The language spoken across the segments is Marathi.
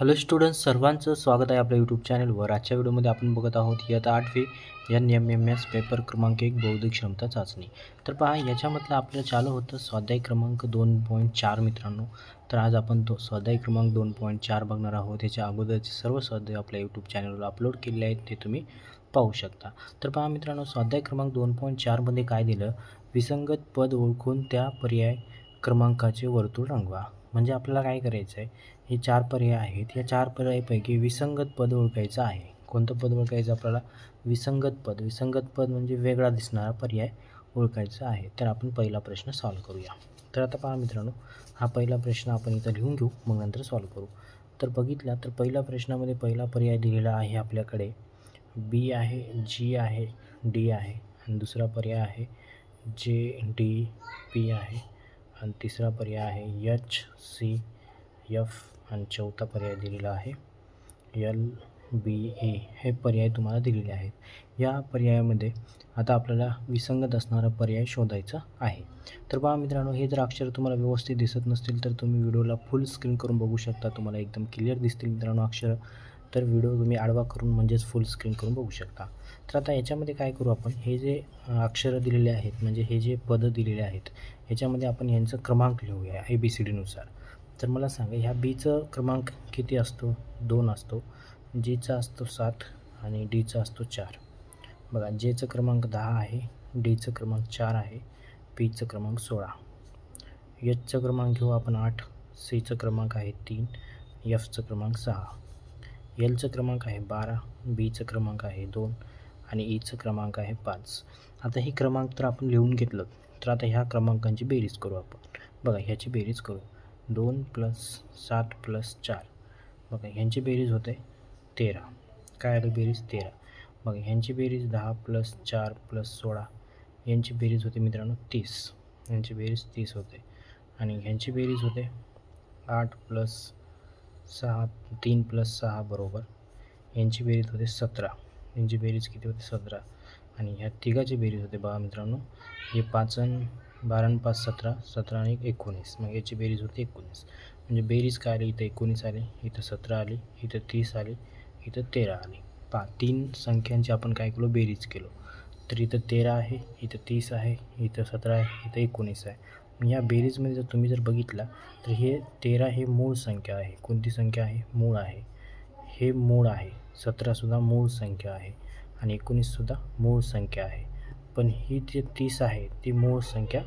हॅलो स्टुडंट्स, सर्वांचं स्वागत आहे आपल्या यूट्यूब चॅनलवर. आजच्या व्हिडिओमध्ये आपण बघत आहोत इयत्ता 8वी NMMS पेपर क्रमांक 1 बौद्धिक क्षमता चाचणी. तर पहा, याच्यामधलं आपलं चालू होतं स्वाध्याय क्रमांक 2.4 मित्रांनो. तर आज आपण तो स्वाध्याय क्रमांक 2.4 बघणार आहोत. याच्या अगोदरचे सर्व स्वाध्याय आपल्या यूट्यूब चॅनलवर अपलोड केलेले आहेत, ते तुम्ही पाहू शकता. तर पहा मित्रांनो, स्वाध्याय क्रमांक 2.4मध्ये काय दिलं, विसंगत पद ओळखून त्या पर्याय क्रमांकाचे वर्तुळ रंगवा. म्हणजे आपल्याला काय करायचं आहे, हे 4 पर्याय आहेत, या 4 पर्यायापैकी विसंगत पद ओळखायचं आहे. कोणतं पद ओळखायचं आपल्याला? विसंगत पद. विसंगत पद म्हणजे वेगळा दिसणारा पर्याय ओळखायचा आहे. तर आपण पहिला प्रश्न सॉल्व करूया. तर आता पहा मित्रांनो, हा पहिला प्रश्न आपण इथं लिहून घेऊ, मग नंतर सॉल्व करू. तर बघितला तर पहिल्या प्रश्नामध्ये पहिला पर्याय दिलेला आहे आपल्याकडे बी आहे, जी आहे, डी आहे, आणि दुसरा पर्याय आहे जे, डी, पी आहे, आणि तिसरा पर्याय आहे एच, सी, एफ, आणि चौथा पर्याय दिलेला आहे एल, बी, ए. हे पर्याय तुम्हाला दिलेले आहेत. या पर्यायामध्ये आता आपल्याला विसंगत असणारा पर्याय शोधायचा आहे. तर पहा मित्रांनो, हे जर अक्षर तुम्हाला व्यवस्थित दिसत नसतील तर तुम्ही व्हिडिओला फुल स्क्रीन करून बघू शकता. तुम्हाला एकदम क्लिअर दिसतील मित्रांनो अक्षर. तर व्हिडिओ तुम्ही आडवा करून म्हणजेच फुल स्क्रीन करून बघू शकता. तर आता याच्यामध्ये काय करू आपण, हे जे अक्षरं दिलेले आहेत म्हणजे हे जे पदं दिलेले आहेत याच्यामध्ये आपण यांचं क्रमांक लिहूया ABCD नुसार. तर मला सांगा, ह्या बीचं क्रमांक किती असतो? 2 असतो, जीचा असतो 7, आणि डीचा असतो 4. बघा, जेचं क्रमांक 10 आहे, डीचं क्रमांक 4 आहे, पीचं क्रमांक 16, एचचं क्रमांक घेऊ आपण 8, सीचं क्रमांक आहे 3, एफचं क्रमांक 6, एलचं क्रमांक आहे 12, बीचं क्रमांक आहे 2, आणि ईचं क्रमांक आहे 5. आता ही क्रमांक तर आपण लिहून घेतलं. तर आता ह्या क्रमांकांची बेरीज करू आपण. बघा, ह्याची बेरीज करू. 2 + 7 + 4. बघा, ह्यांची बेरीज होते 13. काय आलं बेरीज? 13. बघा, ह्यांची बेरीज 10 + 4 + 16. यांची बेरीज होते मित्रांनो 30. यांची बेरीज 30 होते. आणि ह्यांची बेरीज होते 8 + 6, 3 + 6 बरोबर. यांची बेरीज होते 17. यांची बेरीज किती होते? 17. आणि ह्या तिघाची बेरीज होते बघा मित्रांनो, हे 5 आणि 12 आणि 5 17, 17 आणि 19. मग याची बेरीज होती 19. म्हणजे बेरीज काय आली? इथं 19 आली, इथं 17 आली, इथं 30 आली, इथं 13 आली. पहा, 3 संख्यांची आपण काय केलो? बेरीज केलो. तर इथं 13 आहे, इथं 30 आहे, इथं 17 आहे, इथं 19 आहे. या बेरीजमध्ये जर तुम्ही बघितला तर हे 13 हे मूळ संख्या आहे. कोणती संख्या आहे? मूळ आहे. हे मूळ आहे. 17सुद्धा मूळ संख्या आहे, आणि 19सुद्धा मूळ संख्या आहे. पण ही जे 30 आहे ती मूळ संख्या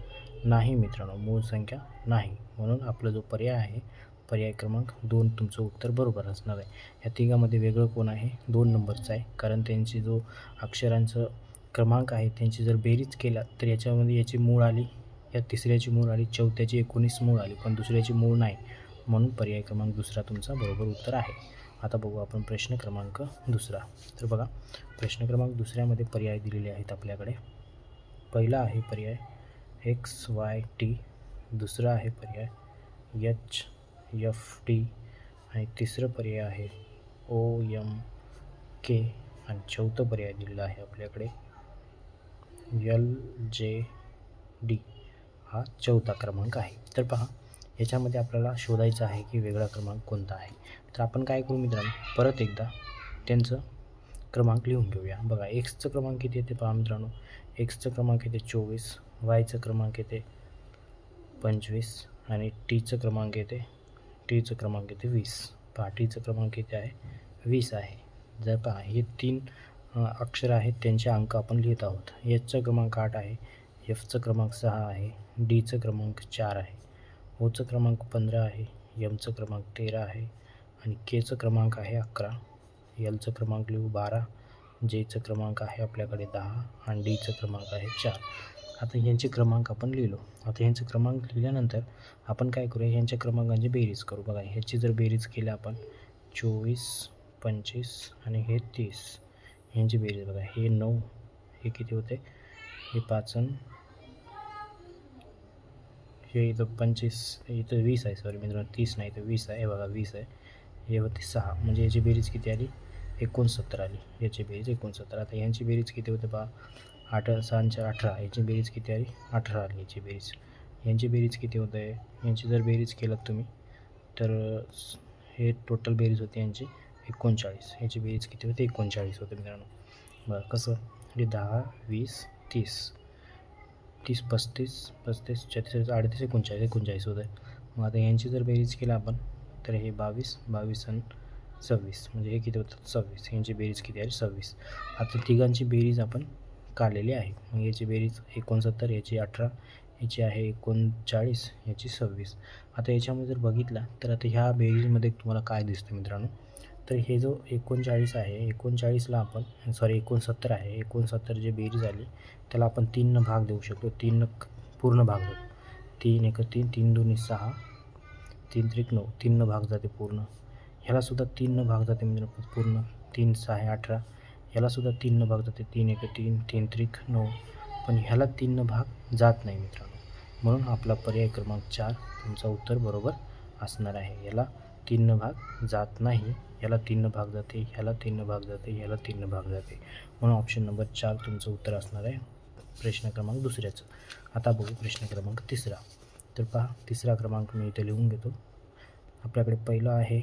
नाही मित्रांनो, मूळ संख्या नाही. म्हणून आपला जो पर्याय आहे, पर्याय क्रमांक 2 तुमचं उत्तर बरोबर असणार आहे. या तिघामध्ये वेगळं कोण आहे? 2 नंबरचं आहे. कारण त्यांची जो अक्षरांचं क्रमांक आहे त्यांची जर बेरीज केला तर याच्यामध्ये याची मूळ आली, या तिसऱ्याची मूळ आली, चौथ्याची 19 मूळ आली, पण दुसऱ्याची मूळ नाही. म्हणून पर्याय क्रमांक दुसरा तुमचा बरोबर उत्तर आहे. आता बघू आपण प्रश्न क्रमांक दुसरा. तर बघा, प्रश्न क्रमांक दुसऱ्यामध्ये पर्याय दिलेले आहेत आपल्याकडे. पहिला आहे पर्याय XYT, दुसरा आहे पर्याय HFD, आणि तिसरं पर्याय आहे OMK, आणि चौथं पर्याय दिलेला आहे आपल्याकडे LJD. हा चौथा क्रमांक आहे. तर पहा, याच्यामध्ये आपल्याला शोधायचं आहे की वेगळा क्रमांक कोणता आहे. तर आपण काय करू मित्रांनो, परत एकदा त्यांचं क्रमांक लिहून घेऊया. बघा, एक्सचं क्रमांक किती येते पहा मित्रांनो, एक्सचं क्रमांक येते 24, वायचं क्रमांक येते 25, आणि टीचं क्रमांक येते 20. पहा, टीचं क्रमांक किती आहे? 20 आहे. जर पहा, हे 3 अक्षर आहेत त्यांचे अंक आपण लिहित आहोत. एचचा क्रमांक 8 आहे, एफचं क्रमांक 6 आहे, डीचं क्रमांक 4 आहे, ओचं क्रमांक 15 आहे, एमचं क्रमांक 13 आहे, आणि केचं क्रमांक आहे 11, एलचं क्रमांक लिहू 12, जेचं क्रमांक आहे आपल्याकडे 10, आणि डीचं क्रमांक आहे 4. आता ह्यांचे क्रमांक आपण लिहिलो. आता ह्यांचे क्रमांक लिहिल्यानंतर आपण काय करूया, ह्यांच्या क्रमांकांची बेरीज करू. बघा, ह्याची जर बेरीज केली आपण 24, 25, आणि हे 30. ह्यांची बेरीज बघा, हे 9, हे किती होते? हे 5, हे इथं 25, इथं 20 आहे. सॉरी मित्रांनो, 30 नाही तर 20 आहे. बघा, 20 आहे. हे होते 6. म्हणजे याची बेरीज किती आली? 69 आली. याची बेरीज 69. आता यांची बेरीज किती होते पहा, 8 6 18. याची बेरीज किती आली? 18 आली याची बेरीज. यांची बेरीज किती होत आहे? यांची जर बेरीज केलात तुम्ही तर हे टोटल बेरीज होते यांची 39. ह्याची बेरीज किती होते? 39 होते मित्रांनो. बरं कसं? हे 10 20 30 30 35 35 36 38 39 होतं. मग आता यांची जर बेरीज केली आपण तर हे 22 22 आणि 26 म्हणजे हे किती होतात? 26. यांची बेरीज किती आहे? 26. आता तिघांची बेरीज आपण काढलेली आहे. मग याची बेरीज 69, याची 18, याची आहे 39, याची 26. आता याच्यामध्ये जर बघितला तर आता ह्या बेरीजमध्ये तुम्हाला काय दिसतं मित्रांनो? तर हे जो 39 आहे, 39ला आपण 69 आहे, 69 जे बेरीज आली त्याला आपण 3 भाग देऊ शकतो. 3 पूर्ण भाग देऊ. 3 1 3 3 2 6 3 3 9 3 भाग जाते पूर्ण. ह्यालासुद्धा 3 भाग जाते म्हणजे पूर्ण. 3 6 18. ह्यालासुद्धा 3 भाग जाते. 3 1 3 3 3 9. पण ह्याला 3 भाग जात नाही मित्रांनो. म्हणून आपला पर्याय क्रमांक 4 तुमचं उत्तर बरोबर असणार आहे. याला 3 भाग जात नाही, याला 3 भाग जाते, ह्याला 3 भाग जाते, ह्याला 3 भाग जाते. म्हणून ऑप्शन नंबर 4 तुमचं उत्तर असणार आहे प्रश्न क्रमांक दुसऱ्याचं. आता बघू प्रश्न क्रमांक तिसरा. तर पहा तिसरा क्रमांक मी इथे लिहून घेतो. आपल्याकडे पहिला आहे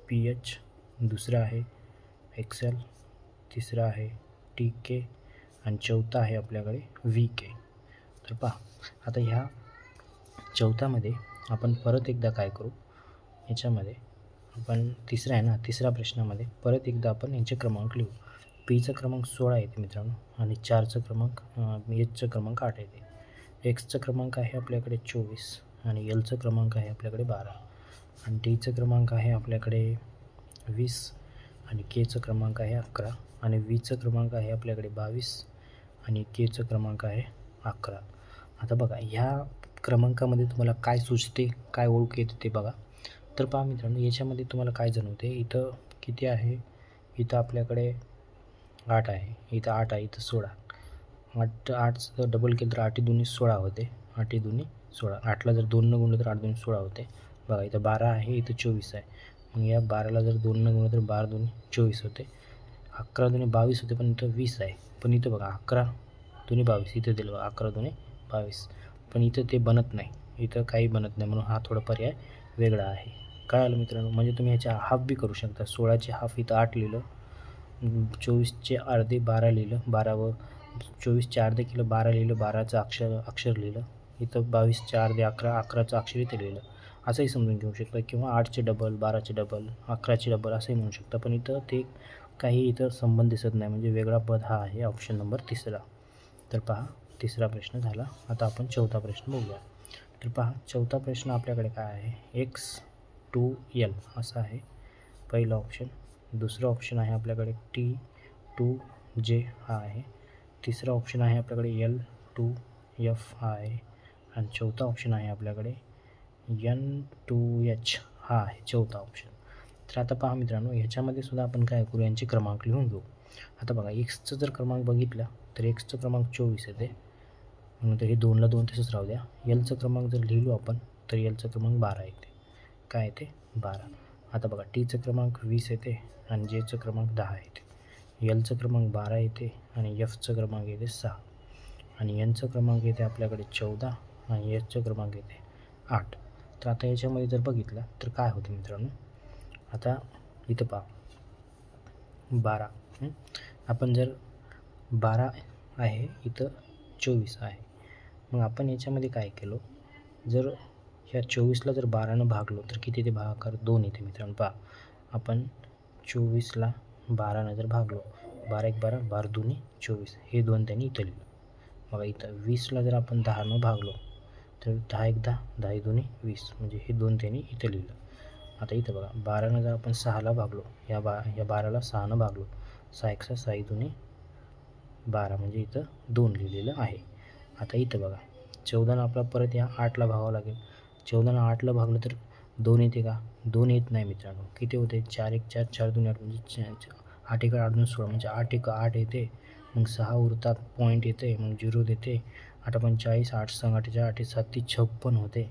PH, दुसरा आहे XL, तिसरा आहे TK आणि चौथा आहे आपल्याकडे VK. तर पहा आता ह्या चौथ्यामध्ये आपण परत एकदा काय करू, याच्यामध्ये आपण तिसरा आहे ना, तिसऱ्या प्रश्नामध्ये परत एकदा आपण यांचे क्रमांक लिहू. Pचा क्रमांक 16 येते मित्रांनो आणि 4चा क्रमांक Hचा क्रमांक 8 येते. Xचा क्रमांक आहे आपल्याकडे 24 आणि Lचा क्रमांक आहे आपल्याकडे 12 आणि Tचा क्रमांक आहे आपल्याकडे 20 आणि Kचा क्रमांक आहे 11 आणि Vचा क्रमांक आहे आपल्याकडे 22 आणि Kचा क्रमांक आहे 11. आता बघा ह्या क्रमांकामध्ये तुम्हाला काय सुचते, काय ओळख येते ते बघा. तर पहा मित्रांनो याच्यामध्ये तुम्हाला काय जाणवते, इथं किती आहे? इथं आपल्याकडे 8 आहे, इथं 8 आहे, इथं 16. 8चं डबल केलं तर 8 2 16 होते. 8 2 16. 8ला जर 2 न गुणलं तर 8 2 16 होते. बघा इथं 12 आहे, इथं 24 आहे. मग या 12ला जर 2 न गुणलं तर 12 2 24 होते. 11 2 22 होते, पण इथं 20 आहे. पण इथं बघा 11 2 22 इथं दिलं बघा 11 2 22. पण इथं ते बनत नाही, इथं काही बनत नाही. म्हणून हा थोडा पर्याय वेगळा आहे. काय आलं मित्रांनो? म्हणजे तुम्ही ह्याच्या हाफ बी करू शकता. 16चे हाफ इथं 8 लिहिलं, 24चे अर्धे 12 लिहिलं, 12 व 24चे अर्धे केलं 12 लिहिलं, 12चं अक्षर लिहिलं. इथं 22चे अर्धे 11, 11चं अक्षर इथं लिहिलं. असंही समजून घेऊ शकता. किंवा 8चे डबल, 12चे डबल, 11चे डबल असंही म्हणू शकता. पण इथं ते काही इथं संबंध दिसत नाही, म्हणजे वेगळा पद हा आहे ऑप्शन नंबर तिसरा. तर पहा तिसरा प्रश्न झाला. आता आपण चौथा प्रश्न बघूया. तर पहा चौथा प्रश्न आपल्याकडे काय आहे? X2L असा आहे पहिला ऑप्शन. दुसरा ऑप्शन आहे आपल्याकडे T2J हा आहे. तिसरा ऑप्शन आहे आपल्याकडे L2F हा आहे आणि चौथा ऑप्शन आहे आपल्याकडे N2H हा आहे चौथा ऑप्शन. तर आता पहा मित्रांनो ह्याच्यामध्ये सुद्धा आपण काय करू, यांचे क्रमांक लिहून घेऊ. आता बघा Xचा जर क्रमांक बघितला तर Xचा क्रमांक 24 येते, म्हणून तर हे 2ला 2 तसंच राहू द्या. Lचा क्रमांक जर लिहिलो आपण तर Lचा क्रमांक 12 येते. काय येते? 12. आता बघा Tचा क्रमांक 20 येते आणि Jचा क्रमांक 10 येते. Lचा क्रमांक 12 येते आणि Fचा क्रमांक येते 6 आणि Nचा क्रमांक येते आपल्याकडे 14 आणि Hचा क्रमांक येते 8. तर आता याच्यामध्ये जर बघितलं तर काय होतं मित्रांनो, आता इथं पहा 12, आपण जर 12 आहे, इथं 24 आहे. मग आपण याच्यामध्ये काय केलं, जर ह्या 24ला जर 12नं भागलो तर किती ते भागाकार 2 येते मित्रांनो. पहा आपण 24ला 12नं जर भागलो, 12 1 12, 12 2 24, हे 2 त्यांनी इथं लिहिलं. बघा इथं 20ला जर आपण 10नं भागलो तर 10 1 10, 10 2 20, म्हणजे हे 2 त्यांनी इथं लिहिलं. आता इथं बघा 12नं जर आपण 6ला भागलो, ह्या 12ला 6नं भागलो, 6 1 6, 6 2 12, म्हणजे इथं 2 लिहिलेलं आहे. आता इथं बघा 14नं आपला परत या 8ला भागावं लागेल. 14नं 8ला भागलं तर 2 येते का? 2 येत नाही मित्रांनो. किती होते? 4 1 4, 4 2 8, म्हणजे 8 1 8 2 16, म्हणजे 8 1 8 येते. मग 6 उरतात, पॉईंट येते, मग 0 देते. 8 45, 8 6 8 8 7 56 होते.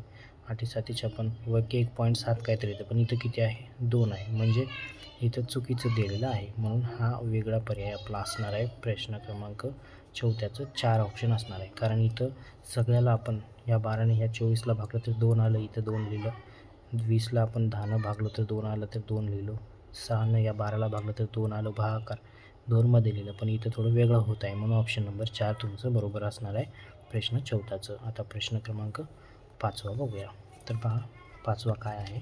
8 7 56 व 1.7 काहीतरी येतं, पण इथं किती आहे? 2 आहे, म्हणजे इथं चुकीचं दिलेलं आहे. म्हणून हा वेगळा पर्याय आपला असणार आहे प्रश्न क्रमांक चौथ्याचं 4 ऑप्शन असणार आहे. कारण इथं सगळ्याला आपण या 12ने ह्या 24ला भागलं तर 2 आलं, इथं 2 लिहिलं, 20ला आपण 10नं भागलो तर 2 आलं तर 2 लिहिलो. 6नं या 12ला भागलं तर 2 आलं, भागाकार 2मध्ये लिहिलं. पण इथं थोडं वेगळं होत आहे म्हणून ऑप्शन नंबर 4 तुमचं बरोबर असणार आहे प्रश्न 14चं. आता प्रश्न क्रमांक 5वा बघूया. तर पहा 5वा काय आहे.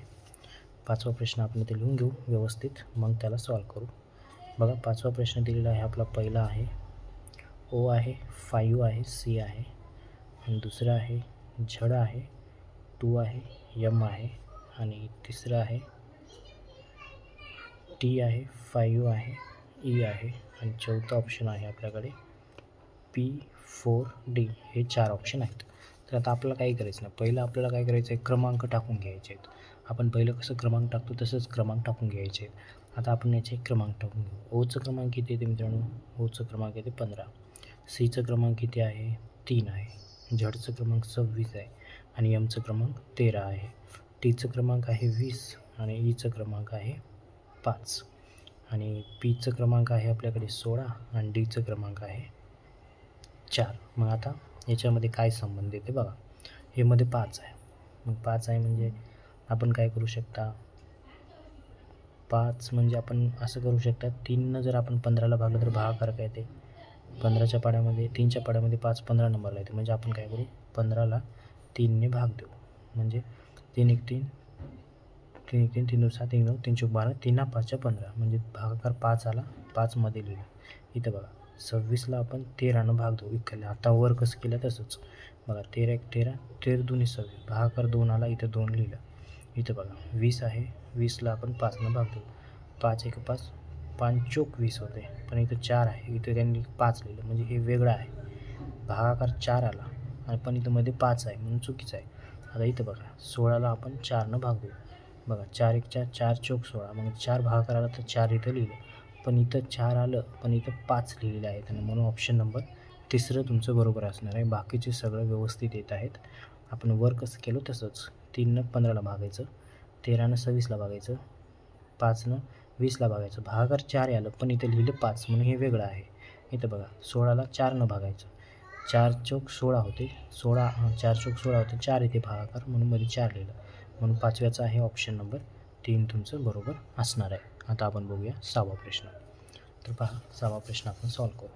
5वा प्रश्न आपण इथे लिहून घेऊ व्यवस्थित, मग त्याला सॉल्व करू. बघा 5वा प्रश्न दिलेला आहे आपला. पहिला आहे O आहे, 5 आहे, C आहे, आणि दुसरा आहे झड आहे, 2 आहे, M आहे, आणि तिसरं आहे T आहे, 5 आहे, E आहे, आणि चौथा ऑप्शन आहे आपल्याकडे P4D. हे 4 ऑप्शन आहेत. तर आता आपल्याला काही करायचं नाही. पहिलं आपल्याला काय करायचं आहे, क्रमांक टाकून घ्यायचे आहेत. आपण पहिलं कसं क्रमांक टाकतो तसंच क्रमांक टाकून घ्यायचे आहेत. आता आपण याचे क्रमांक टाकून घेऊ. ओचं क्रमांक किती येते मित्रांनो? ओचं क्रमांक येते 15. सीचं क्रमांक किती आहे? 3 आहे. झडचं क्रमांक 26 आहे, आणि एमचं क्रमांक 13 आहे. टीचं क्रमांक आहे 20, आणि ईचं क्रमांक आहे 5, आणि पीचं क्रमांक आहे आपल्याकडे 16, आणि डीचं क्रमांक आहे 4. मग आता याच्यामध्ये काय संबंध येते बघा. हे मध्ये 5 आहे. मग 5 आहे म्हणजे आपण काय करू शकता, 5 म्हणजे आपण असं करू शकता, 3नं जर आपण 15ला भागलं तर भागाकार काय येते, 15च्या पाड्यामध्ये 3च्या पाड्यामध्ये 5 15 नंबरला येते. म्हणजे आपण काय करू, 15ला 3ने भाग देऊ. म्हणजे 3 1 3, 3 1 3, 3 2 7, 3 9, 3 4 12, 3 5 15. म्हणजे भागाकार 5 आला, 5मध्ये लिहिलं. इथं बघा 26ला आपण 13नं भाग देऊ इकडे. आता वर कसं केलं तसंच बघा. 13 1 13, 13 2 26, भागाकार 2 आला, इथं 2 लिहिलं. इथं बघा 20 आहे, 20ला आपण 5नं भाग देऊ. 5 1 5, 5 चोक 20 होते. पण इथं 4 आहे, इथं त्यांनी 5 लिहिलं. म्हणजे हे वेगळं आहे. भागाकार 4 आला, आणि पण इथं मध्ये 5 आहे म्हणून चुकीचं आहे. आता इथं बघा 16ला आपण 4नं भाग देऊ. बघा 4 1 4, 4 चोक 16, मग 4 भागाकार आला तर 4 इथं लिहिलं. पण इथं 4 आलं, पण इथं 5 लिहिलेलं आहे. आणि म्हणून ऑप्शन नंबर 3 तुमचं बरोबर असणार आहे. बाकीचे सगळं व्यवस्थित येत आहेत. आपण वर कसं केलं तसंच. 3नं 15ला भागायचं, 13नं 26ला भागायचं, 5नं 20ला भागायचं. भागाकार 4 आलं, पण इथं लिहिलं 5 म्हणून हे वेगळं आहे. इथं बघा 16ला 4नं भागायचं, 4 चौक 16 होते, 4 चौक 16 होते, 4 इथे भागाकार म्हणून मध्ये 4 लिहिलं. म्हणून 5व्याचा आहे ऑप्शन नंबर 3 तुमचं बरोबर असणार आहे. आता आपण बघूया 6वा प्रश्न. तर पहा 6वा प्रश्न आपण सॉल्व करू.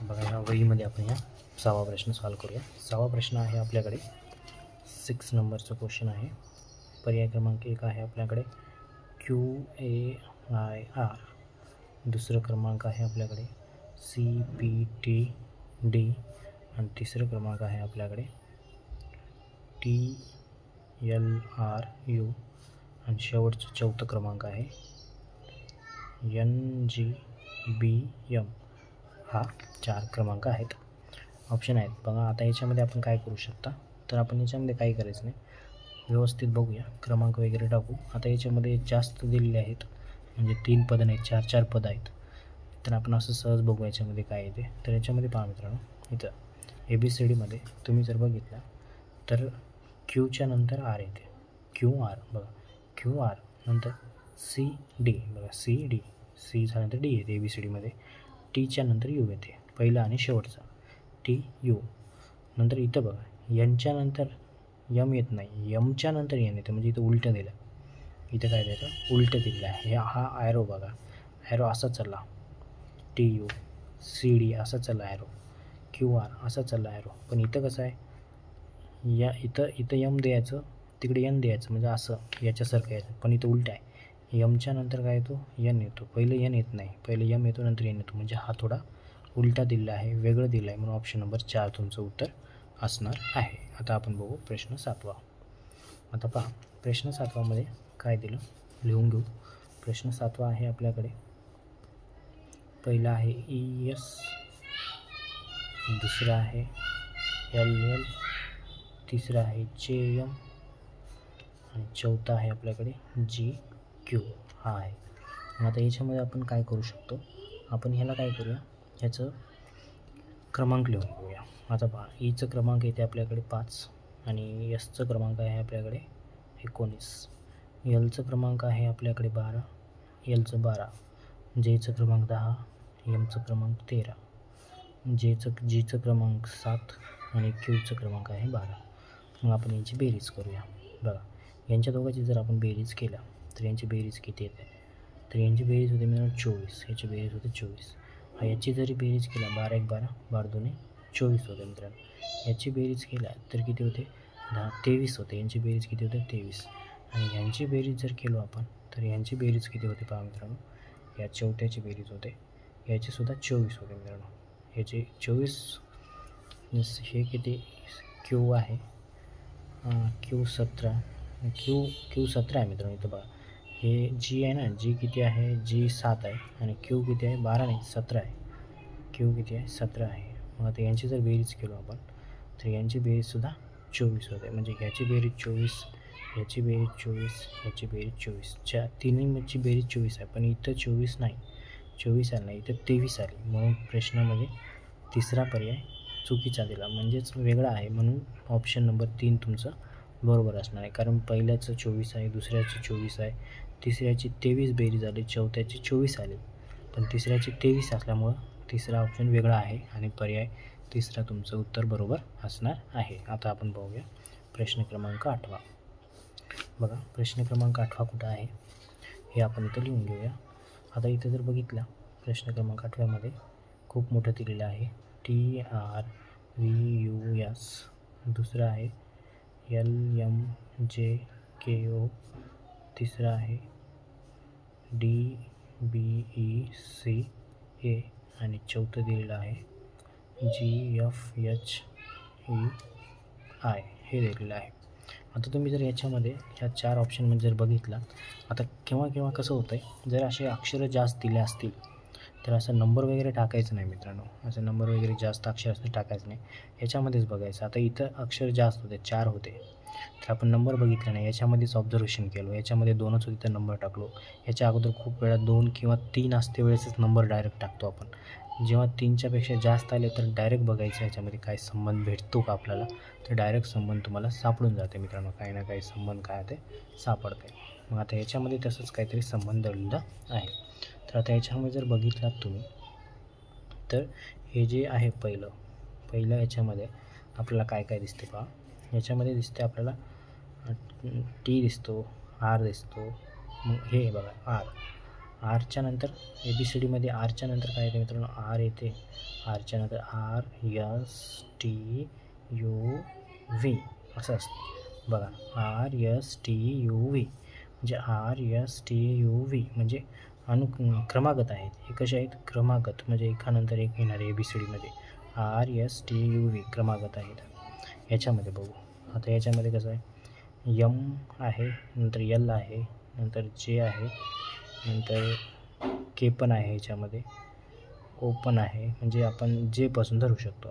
बघा ह्या वहीमध्ये आपण ह्या 6वा प्रश्न सॉल्व करूया. 6वा प्रश्न आहे आपल्याकडे 6 नंबरचं क्वेश्चन आहे. पर्याय क्रमांक 1 आहे आपल्याकडे QAIR. दुसरं क्रमांक आहे आपल्याकडे CPTD, आणि तिसरं क्रमांक आहे आपल्याकडे TLRU, आणि शेवटचं चौथं क्रमांक आहे NGBM. हा 4 क्रमांक आहेत, ऑप्शन आहेत. बघा आता याच्यामध्ये आपण काय करू शकता, तर आपण याच्यामध्ये काही करायचं नाही, व्यवस्थित बघूया, क्रमांक वगैरे टाकू. आता याच्यामध्ये जास्त दिलेले आहेत, म्हणजे 3 पदं नाहीत, 4 पदं आहेत. तर आपण असं सहज बघू याच्यामध्ये काय येते. तर याच्यामध्ये पहा मित्रांनो, इथं ABCDमध्ये तुम्ही जर बघितलं तर क्यूच्या नंतर आर येते, QR. बघा QR नंतर CD, बघा CD, C झाल्यानंतर D येते ABCDमध्ये. टीच्या नंतर यू येते, पहिला आणि शेवटचा TU. नंतर इथं बघा यांच्या नंतर यम येत नाही, यमच्या नंतर एन येते. म्हणजे इथं उलटं दिलं, इथं काय द्यायचं, उलटं दिलं आहे. हा ॲरो बघा, ॲरो असा चालला, TU CD असा चालला ॲरो, QR असा चालला ॲरो. पण इथं कसं आहे, इथं यम द्यायचं, तिकडे एन द्यायचं, म्हणजे असं याच्यासारखं यायचं. पण इथं उलटं आहे, यमच्या नंतर काय येतो, एन येतो. पहिलं एन येत नाही, पहिलं यम येतो, नंतर एन येतो. म्हणजे हा थोडा उलटा दिला आहे, वेगळं दिलं आहे. म्हणून ऑप्शन नंबर 4 तुमचं उत्तर असणार आहे. आता आपण बघू प्रश्न 7वा. आता पहा प्रश्न 7वामध्ये काय दिलं, लिहून घेऊ. प्रश्न 7वा आहे आपल्याकडे. पहिला आहे ES, दुसरा आहे LL, तिसरा आहे JM, आणि चौथा आहे आपल्याकडे GQ. हा आहे. आता याच्यामध्ये आपण काय करू शकतो, आपण ह्याला काय करूया, ह्याचं क्रमांक लिहून घेऊया. आता पहा ईचं क्रमांक येते आपल्याकडे 5, आणि एसचं क्रमांक आहे आपल्याकडे 19, एलचं क्रमांक आहे आपल्याकडे 12, एलचं 12, जेचं क्रमांक 10, एमचं क्रमांक 13, जीचं क्रमांक 7 आणि क्यूचं क्रमांक आहे 12. मग आपण यांची बेरीज करूया. बघा, यांच्या दोघांची जर आपण बेरीज केला तर यांची बेरीज किती येते? तर यांची बेरीज होते मित्रांनो 24, याची बेरीज होते 24. याची जरी बेरीज केला 12 1 12, 12 2 24 होते मित्रांनो. याची बेरीज केला तर किती होते? 10 23 होते. यांची बेरीज किती होते? 23. आणि यांची बेरीज जर केलो आपण तर यांची बेरीज किती होते पहा मित्रांनो. या चौथ्याची बेरीज होते, याचीसुद्धा 24 होते मित्रांनो. याचे 24 हे किती? क्यू आहे, क्यू 17, क्यू 17 आहे मित्रांनो. इथं बघा, हे जी आहे ना, जी किती आहे? जी 7 आहे आणि क्यू किती आहे? 12 नाही 17 आहे. क्यू किती आहे? 17 आहे. मग आता यांची जर बेरीज केलो आपण तर यांची बेरीजसुद्धा 24 होते. म्हणजे ह्याची बेरीज 24, ह्याची बेरीज 24, ह्याची बेरीज 24. तिन्हीची बेरीज 24 आहे, पण इथं 24 नाही, 24 आलं नाही, इथं 23 आली. म्हणून प्रश्नामध्ये तिसरा पर्याय चुकीचा दिला, म्हणजेच वेगळा आहे. म्हणून ऑप्शन नंबर 3 तुमचं बरोबर असणार आहे. कारण पहिल्याचं 24 आहे, दुसऱ्याची 24 आहे, तिसऱ्याची 23 बेरीज आली, चौथ्याची 24 आली, पण तिसऱ्याची 23 असल्यामुळं तिसरा ऑप्शन वेगळा आहे आणि पर्याय तिसरा तुमचं उत्तर बरोबर असणार आहे. आता आपण पाहूया प्रश्न क्रमांक 8. बघा, प्रश्न क्रमांक 8 कुठं आहे हे आपण इथं लिहून घेऊया. आता इथं जर बघितलं प्रश्न क्रमांक 8मध्ये खूप मोठं दिलेलं आहे TRVUS, दुसरं आहे LMJKO, तिसरं आहे DBECA आणि चौथं दिलेलं आहे GFHEI हे दिलेलं आहे. आता तुम्ही जर याच्यामध्ये ह्या 4 ऑप्शनमध्ये जर बघितला, आता केव्हा कसं होतं आहे, जर असे अक्षरं जास्त दिले असतील तर असं नंबर वगैरे टाकायचं नाही मित्रांनो. असं नंबर वगैरे जास्त अक्षर असं टाकायचं नाही, याच्यामध्येच बघायचं. आता इथं अक्षर जास्त होते, 4 होते, तर आपण नंबर बघितला नाही, याच्यामध्येच ऑब्झर्वेशन केलो, याच्यामध्ये 2च होते तर नंबर टाकलो. याच्या अगोदर खूप वेळा 2 किंवा 3 असते वेळेसच नंबर डायरेक्ट टाकतो आपण. जेव्हा 3च्यापेक्षा जास्त आले तर डायरेक्ट बघायचं याच्यामध्ये काय संबंध भेटतो का आपल्याला, तर डायरेक्ट संबंध तुम्हाला सापडून जाते मित्रांनो. काही ना काही संबंध काय ते सापडते. मग आता याच्यामध्ये तसंच काहीतरी संबंध दडलेला आहे. तर आता याच्यामध्ये जर बघितलात तुम्ही तर हे जे आहे पहिलं याच्यामध्ये आपल्याला काय दिसते पहा. याच्यामध्ये दिसते आपल्याला T दिसतो, R दिसतो. मग हे बघा आरच्या नंतर ABCDमध्ये आरच्या नंतर काय येते मित्रांनो? R येते. आरच्या नंतर RSTUV असं असतं बघा. RSTUV म्हणजे RSTUV म्हणजे क्रमागत आहेत. हे कसे आहेत? क्रमागत, म्हणजे एकानंतर एक येणारे ABCDमध्ये RSTUV क्रमागत आहेत. याच्यामध्ये बघू. आता याच्यामध्ये कसं आहे, M आहे, नंतर L आहे, नंतर J आहे, नंतर K पण आहे, याच्यामध्ये O पण आहे. म्हणजे आपण J पासून धरू शकतो,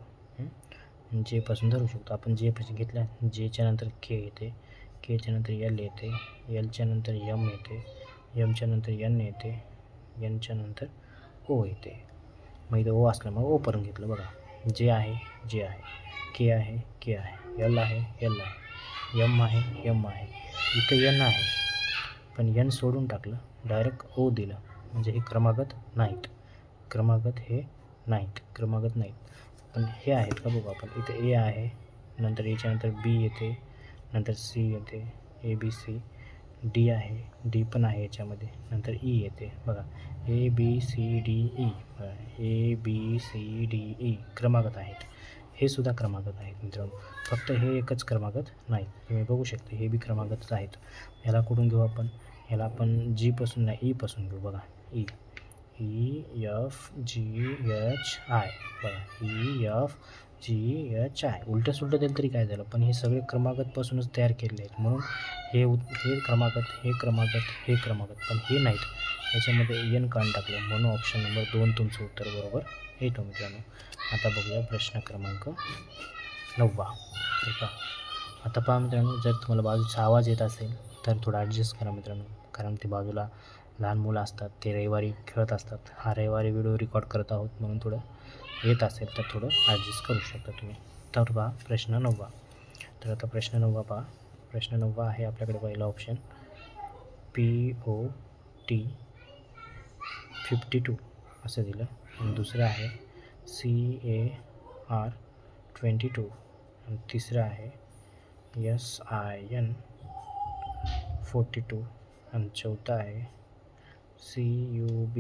J पासून धरू शकतो आपण. J पासून घेतल्या, Jच्या नंतर K येते, Kच्या नंतर L येते, Lच्या नंतर M येते, Mच्या नंतर N येते, Nच्या नंतर O येते. मग इथं O असल्यामुळे O पर्यंत घेतलं बघा. J आहे, J आहे, K आहे, K आहे, L आहे, L आहे, M आहे, M आहे, इथं N आहे, पण N सोडून टाकलं, डायरेक्ट O दिलं, म्हणजे हे क्रमागत नाहीत. क्रमागत नाहीत. पण हे आहेत का बघू आपण. इथं A आहे, नंतर Aच्या नंतर B येते, नंतर C येते, ABC, D आहे, D पण आहे याच्यामध्ये, नंतर E येते बघा. ABCDE ABCDE क्रमागत आहेत. हे सुद्धा क्रमागत आहेत मित्रांनो. फक्त हे एकच क्रमागत नाही, तुम्ही बघू शकता हे बी क्रमागतच आहेत. ह्याला कुठून घेऊ आपण? ह्याला आपण G पासून नाही, E पासून घेऊ बघा. EFGHI बघा, EFGHI उलटं सुलटं दिलं तरी काय झालं, पण हे सगळे क्रमागतपासूनच तयार केलेले आहेत. म्हणून हे क्रमागत पण हे नाहीत. याच्यामध्ये N काढून टाकलं, म्हणून ऑप्शन नंबर 2 तुमचं उत्तर बरोबर येतो मित्रांनो. आता बघूया प्रश्न क्रमांक 9. आता पहा मित्रांनो, जर तुम्हाला बाजूचा आवाज येत असेल तर थोडा ॲडजस्ट करा मित्रांनो, कारण ते बाजूला लहान मुलं असतात, ते रविवारी खेळत असतात. हा रविवारी व्हिडिओ रेकॉर्ड करत आहोत, म्हणून थोडं येत असेल तर थोडं ॲडजस्ट करू शकता तुम्ही. तर पहा प्रश्न 9. तर आता प्रश्न 9 पहा. प्रश्न 9 आहे आपल्याकडे पहिला ऑप्शन POT 52 असं दिलं आणि दुसरं आहे CAR 22 आणि तिसरं आहे SIN 42 आणि चौथा आहे CUB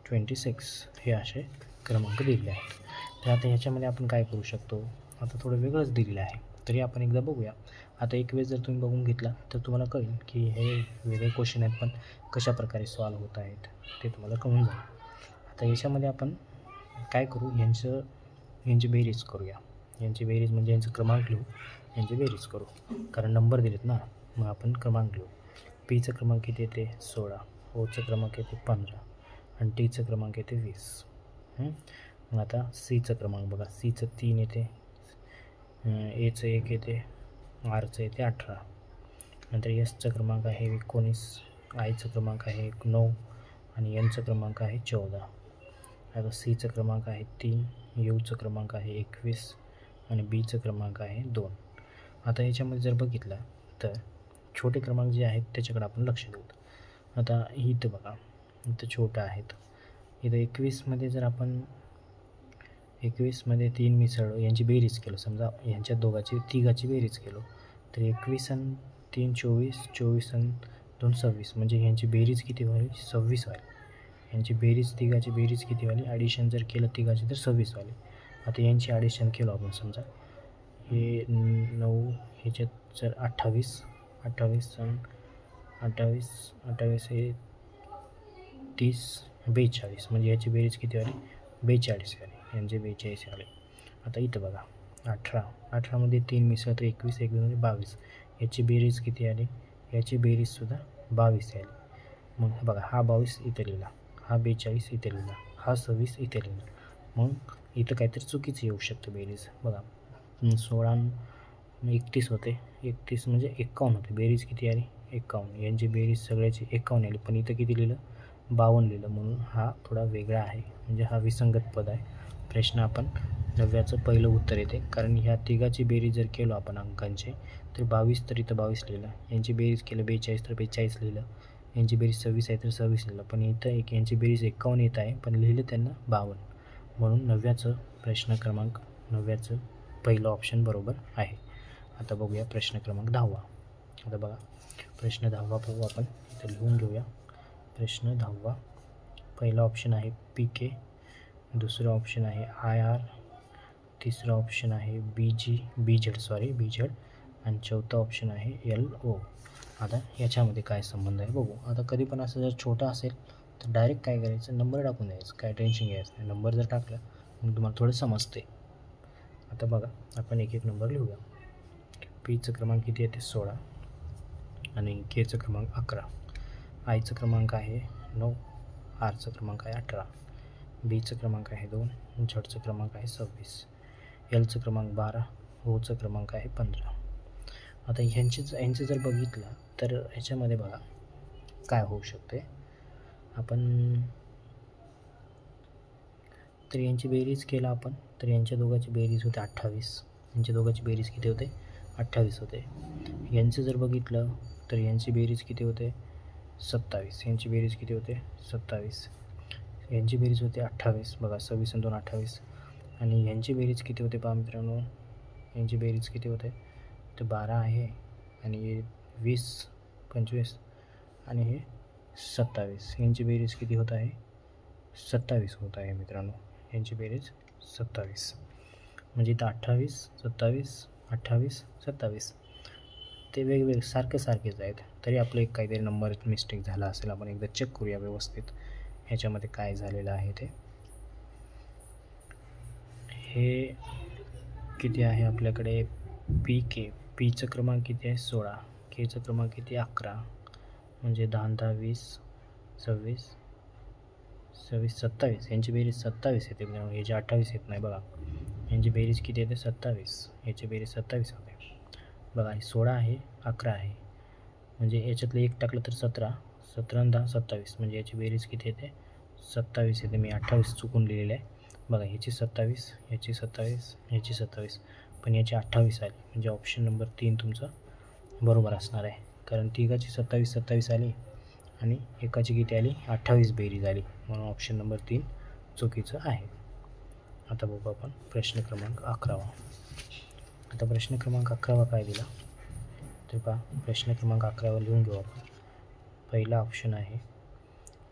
26. हे असे क्रमांक दिलेले आहेत. तर आता ह्याच्यामध्ये आपण काय करू शकतो, आता थोडं वेगळंच दिलेलं आहे तरी आपण एकदा बघूया. आता एक वेळेस जर तुम्ही बघून घेतला तर तुम्हाला कळेल की हे वेगळे क्वेश्चन आहेत पण कशा प्रकारे सॉल्व होत आहेत ते तुम्हाला कळून जाईल. आता याच्यामध्ये आपण काय करू, यांची बेरीज करूया. यांची बेरीज म्हणजे यांचं क्रमांक लिहू, यांची बेरीज करू, कारण नंबर दिलेत ना, मग आपण क्रमांक लिहू. पीचं क्रमांक किती येते 16, ओचं क्रमांक येते 15 आणि टीचं क्रमांक येते 20. मग आता सीचं क्रमांक बघा, सीचं 3 येते, एचं 1 येते, आरचं येते 18, नंतर एसचं क्रमांक आहे 19, आयचं क्रमांक आहे 9 आणि एनचं क्रमांक आहे 14. आता सीचं क्रमांक आहे 3, यूचं क्रमांक आहे 21 आणि बीचं क्रमांक आहे 2. आता याच्यामध्ये जर बघितलं तर छोटे क्रमांक जे आहेत त्याच्याकडे आपण लक्ष देऊ. आता इथं बघा, इथं छोटं आहेत. इथं 21मध्ये जर आपण 21मध्ये 3 मिसळ यांची बेरीज केलं, समजा यांच्या तिघाची बेरीज केलो तर 21 आणि 3 24, 24 आणि 2 26, म्हणजे यांची बेरीज किती व्हावी 26 व्हावी. यांची बेरीज तिघाची बेरीज किती व्हावी, ॲडिशन जर केलं तिघाची तर 26 व्हावी. आता यांची ॲडिशन केलं आपण, समजा हे 9 ह्याच्यात जर 28 आणि 28 हे 30 42, म्हणजे याची बेरीज किती आली 42 आली, यांचे 42 आले. आता इथं बघा 18मध्ये 3 मिसळ तर 21 म्हणजे 22, याची बेरीज किती आली, याची बेरीजसुद्धा 22 आली. मग बघा हा 22 इथं लिहिला, हा 42 इथे लिहिला, हा 26 इथे लिहिला. मग इथं काहीतरी चुकीचं येऊ शकतं बेरीज. बघा 16 31 होते, 31 म्हणजे 51 होते, बेरीज किती आली 51, यांची बेरीज सगळ्याची 51 आली, पण इथं किती लिहिलं 52 लिहिलं, म्हणून हा थोडा वेगळा आहे, म्हणजे हा विसंगत पद आहे. प्रश्न आपण 9व्याचं पहिलं उत्तर येते, कारण ह्या तिघाची बेरीज जर केलो आपण अंकांचे तर 22 तर इथं 22 लिहिलं, यांची बेरीज केलं 42 तर 42 लिहिलं, यांची बेरीज 26 आहे तर 26 लिहिलं, पण इथं यांची बेरीज 51 येत आहे पण लिहिलं त्यांना 52, म्हणून 9व्याचं पहिलं ऑप्शन बरोबर आहे. आता बघूया प्रश्न क्रमांक 10वा. आता बघा प्रश्न 10वा बघू आपण, इथं लिहून घेऊया. प्रश्न 10वा, पहिला ऑप्शन आहे PK, दुसरं ऑप्शन आहे IR, तिसरा ऑप्शन आहे BZ आणि चौथा ऑप्शन आहे LO. आता याच्यामध्ये काय संबंध आहे बघू. आता कधी पण असं जर छोटा असेल तर डायरेक्ट काय करायचं, नंबर टाकून द्यायचं, काय टेन्शन घ्यायचं नाही. नंबर जर टाकला मग तुम्हाला थोडं समजते. आता बघा आपण एक नंबर लिहूया. पीचं क्रमांक किती येते 16 आणि केचं क्रमांक 11, आयचं क्रमांक आहे 9, आरचं क्रमांक आहे 18, बीचं क्रमांक आहे 2, झडचं क्रमांक आहे 26, एलचं क्रमांक 12, ओचं क्रमांक आहे 15. आता यांचं जर बघितलं तर ह्याच्यामध्ये बघा काय होऊ शकते, आपण तर यांची बेरीज केला आपण तर यांच्या दोघांची बेरीज होते 28, यांच्या दोघांची बेरीज किती होते 28 होते. यांचं जर बघितलं तर यांची बेरीज किती होते 27, यांची बेरीज किती होते 27, यांची बेरीज होते 28, बघा 26 आणि 2 28, आणि यांची बेरीज किती होते पहा मित्रांनो, यांची बेरीज किती होते तर 12 आहे आणि 20 25 आणि हे 27, यांची बेरीज किती होत आहे 27 होत आहे मित्रांनो, यांची बेरीज 27, म्हणजे इथं 28 27 28 27 ते वेगवेगळे सारखेच आहेत. तरी आपलं एक काहीतरी नंबर मिस्टेक झाला असेल, आपण एकदा चेक करूया व्यवस्थित ह्याच्यामध्ये काय झालेलं आहे ते. हे किती आहे आपल्याकडे पीचं क्रमांक किती आहे 16, केचं क्रमांक किती 11, म्हणजे 10 10 20 26 27, यांची बेरीज 27 येते मित्रांनो, याची 28 येत नाही. बघा यांची बेरीज किती येते 27, याची बेरीज 27 होते. बघा 16 आहे 11 आहे, म्हणजे याच्यातलं एक टाकलं तर 17 आणि 10 27, म्हणजे याची बेरीज किती येते 27 येते. मी 28 चुकून लिहिलेलं आहे. बघा ह्याची 27, ह्याची 27, ह्याची 27, पण याची 28 आली, म्हणजे ऑप्शन नंबर 3 तुमचं बरोबर असणार आहे, कारण तिघाची 27 आली आणि एकाची किती आली 28 बेरीज आली, म्हणून ऑप्शन नंबर 3 चुकीचं आहे. आता बघू आपण प्रश्न क्रमांक 11. आता प्रश्न क्रमांक 11 काय दिला तर पहा, प्रश्न क्रमांक 11 लिहून घेऊ आपण. पहिला ऑप्शन आहे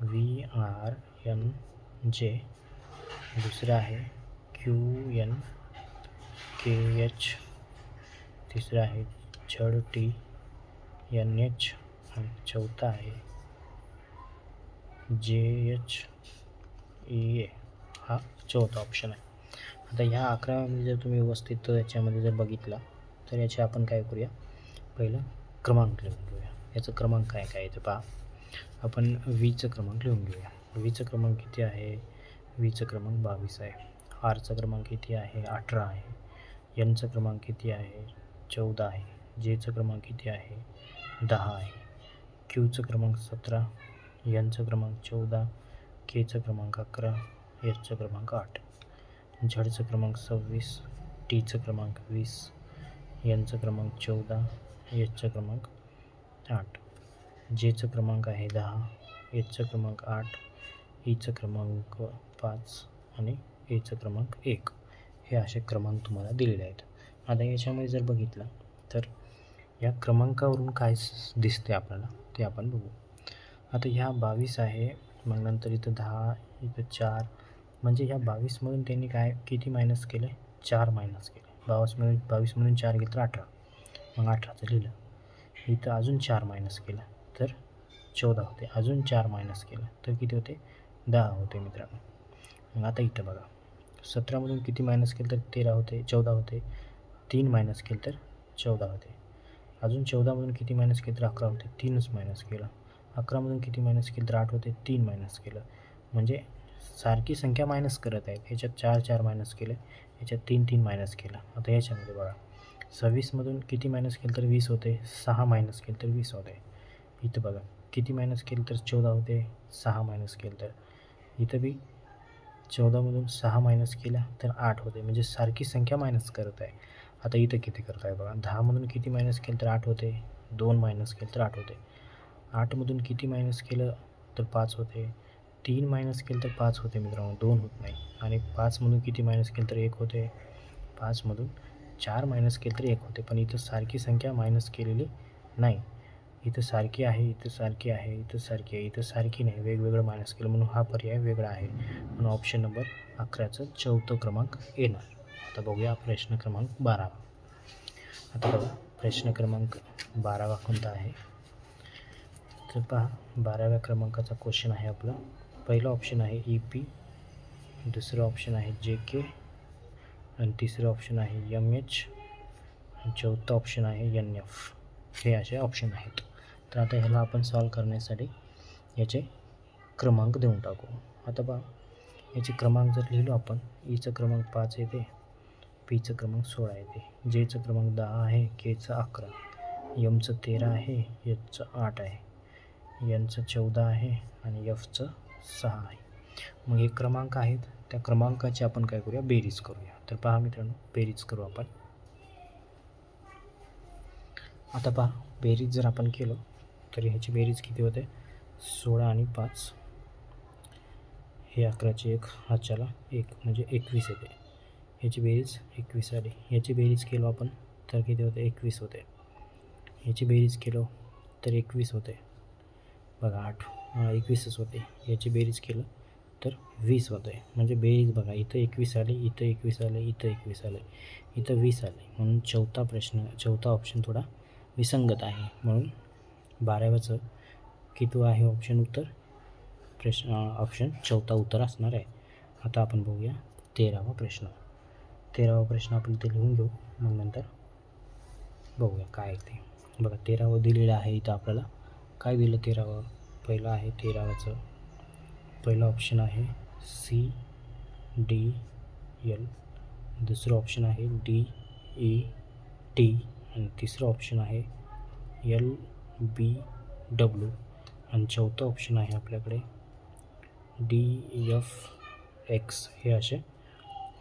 VRNJ, दुसरा आहे QNKH, तिसरा आहे ZTNH आणि चौथा आहे JHEA. हा चौथा ऑप्शन आहे. आता ह्या 11मध्ये जर तुम्ही व्यवस्थित याच्यामध्ये जर बघितला तर याचे आपण काय करूया, पहिलं क्रमांक लिहून घेऊया. याचं क्रमांक काय काय तर पहा, आपण वीचं क्रमांक लिहून घेऊया. वीचं क्रमांक किती आहे, वीचं क्रमांक 22 आहे. आरचा क्रमांक किती आहे 18 आहे. एनचा क्रमांक किती आहे 14 आहे. जेचा क्रमांक किती आहे 10 आहे. क्यूचा क्रमांक 17, एनचा क्रमांक 14, केचा क्रमांक 11, एचचा क्रमांक 8, झडचा क्रमांक 26, टीचा क्रमांक 20, एनचा क्रमांक 14, एचचा क्रमांक 8, जेचा क्रमांक आहे 10, एचचा क्रमांक 8, ईचा क्रमांक 5 आणि एचा क्रमांक 1. हे असे क्रमांक तुम्हाला दिलेले आहेत. आता याच्यामध्ये जर बघितलं तर या क्रमांकावरून काय दिसते आपल्याला ते आपण बघू. आता ह्या 22 आहे, मग नंतर इथं 10, इथं 4, म्हणजे ह्या 22मधून त्यांनी काय किती मायनस केले 4 मायनस केले. 22मधून 4 गेलं तर 18, मग 18चं लिहिलं. इथं अजून 4 मायनस केलं तर 14 होते, अजून 4 मायनस केलं तर किती होते 10 होते मित्रांनो. मग आता इथं बघा 17मधून किती मायनस केलं तर 13 होते, 14 होते. 3 मायनस केलं तर 14 होते. अजून 14मधून किती मायनस केलं तर 11 होते, 3च मायनस केलं. 11मधून किती मायनस केलं तर 8 होते, 3 मायनस केलं. म्हणजे सारखी संख्या मायनस करत आहेत. ह्याच्यात 4 4 मायनस केलं, ह्याच्यात 3 3 मायनस केलं. आता ह्याच्यामध्ये बघा 26मधून किती मायनस केलं तर 20 होते, 6 मायनस केलं तर 20 होते. इथं बघा किती मायनस केलं तर 14 होते, 6 मायनस केलं तर. इथं बी 14मधून 6 मायनस केला तर 8 होते, म्हणजे सारखी संख्या मायनस करत आहे. आता इथं किती करत आहे बघा, 10मधून किती मायनस केलं तर 8 होते, 2 मायनस केलं तर 8 होते. 8मधून किती मायनस केलं तर 5 होते, 3 मायनस केलं तर 5 होते मित्रांनो, 2 होत नाही. आणि 5मधून किती मायनस केलं तर 1 होते, 5मधून 4 मायनस केलं तर 1 होते. पण इथं सारखी संख्या मायनस केलेली नाही. इथं सारखी आहे, इथं सारखी आहे, इथं सारखी आहे, इथं सारखी नाही, वेगवेगळं मायनस केलं, म्हणून हा पर्याय वेगळा आहे. म्हणून ऑप्शन नंबर 11चं चौथं क्रमांक येणार. आता बघूया प्रश्न क्रमांक 12. आता बघा प्रश्न क्रमांक 12 कोणता आहे तर पहा, 12व्या क्रमांकाचा क्वेश्चन आहे आपला. पहिला ऑप्शन आहे EP, दुसरं ऑप्शन आहे JK आणि तिसरं ऑप्शन आहे MH आणि चौथं ऑप्शन आहे NF. हे असे ऑप्शन आहेत. तर आता ह्याला आपण सॉल्व करण्यासाठी याचे क्रमांक देऊन टाकू. आता पहा याचे क्रमांक जर लिहिलो आपण, ईचं क्रमांक 5 येते, पीचं क्रमांक 16 येते, जेचं क्रमांक 10 आहे, केचं 11, एमचं 13 आहे, एचचं 8 आहे, एनचं 14 आहे आणि एफचं 6 आहे. मग हे क्रमांक आहेत, त्या क्रमांकाची आपण काय करूया बेरीज करूया. तर पहा मित्रांनो बेरीज करू आपण. आता पहा बेरीज जर आपण केलं तर ह्याची बेरीज किती होते 16 आणि 5, हे 11ची 1 हातच्याला 1 म्हणजे 21 येते. ह्याची बेरीज 21 आली. ह्याची बेरीज केलो आपण तर किती होते 21 होते. ह्याची बेरीज केलो तर 21 होते बघा, 21च होते. याची बेरीज केलं तर 20 होते. म्हणजे बेरीज बघा इथं 21 आले, इथं 21 आले, इथं 21 आले, इथं 20 आले. म्हणून चौथा ऑप्शन थोडा विसंगत आहे. म्हणून 12व्याचं किती आहे ऑप्शन उत्तर, ऑप्शन चौथा उत्तर असणार आहे. आता आपण बघूया 13वा प्रश्न. 13वा प्रश्न आपण ते लिहून घेऊ, मग नंतर बघूया काय आहे ते. बघा 13वं दिलेलं आहे. इथं आपल्याला काय दिलं 13वं, पहिलं आहे 13वाचं पहिला ऑप्शन आहे CDL, दुसरं ऑप्शन आहे DET आणि तिसरं ऑप्शन आहे LBW आणि चौथं ऑप्शन आहे आपल्याकडे DFX. हे असे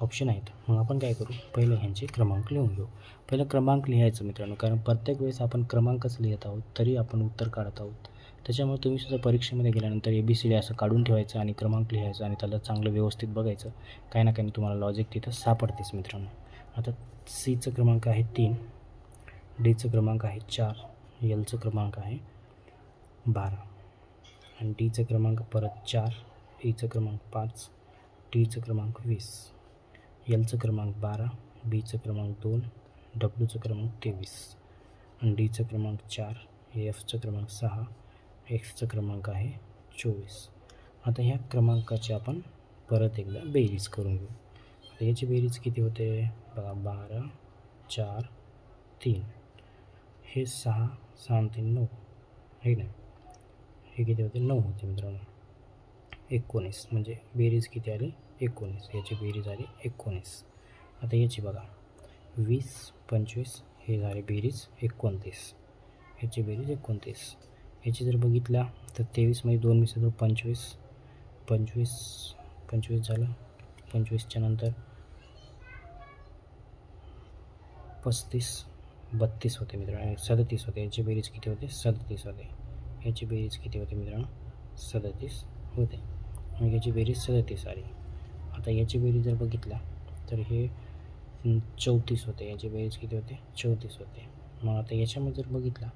ऑप्शन आहेत. मग आपण काय करू, पहिलं ह्यांचे क्रमांक लिहून घेऊ. पहिलं क्रमांक लिहायचं मित्रांनो, कारण प्रत्येक वेळेस आपण क्रमांकच लिहित आहोत तरी आपण उत्तर काढत आहोत. त्याच्यामुळे तुम्ही सुद्धा परीक्षेमध्ये गेल्यानंतर ABCD असं काढून ठेवायचं आणि क्रमांक लिहायचं आणि त्याला चांगलं व्यवस्थित बघायचं. काही ना काही तुम्हाला लॉजिक तिथं सापडतेच मित्रांनो. आता Cचं क्रमांक आहे 3, Dचं क्रमांक आहे 4, Lचं क्रमांक आहे 12 आणि Dचं क्रमांक परत 4, Eचं क्रमांक 5, Tचं क्रमांक 20, Lचं क्रमांक 12, Bचं क्रमांक 2, Wचं क्रमांक 23 आणि Dचं क्रमांक 4, Fचं क्रमांक 6, Xचं क्रमांक आहे 24. आता ह्या क्रमांकाची आपण परत एकदा बेरीज करून घेऊ. आता याची बेरीज किती होते बघा, 12, 4, 3, हे 6, 6 आणि 3 9, हे नाही, हे किती होते 9 होते मित्रांनो. 19 म्हणजे बेरीज किती आली 19, याची बेरीज आली 19. आता याची बघा 20, 25 हे झाले बेरीज 29, याची बेरीज 29. याची जर बघितला तर 23मध्ये 2 मिसळून 25, 25 झालं. 25च्या नंतर 35, 32 होते मित्रांनो, 37 होते. याची बेरीज किती होते 37 होते. याची बेरीज किती होते मित्रांनो 37 होते. मग याची बेरीज 37 आली. आता याची बेरीज जर बघितला तर हे 34 होते. याची बेरीज किती होते 34 होते. मग आता याच्यामध्ये जर बघितला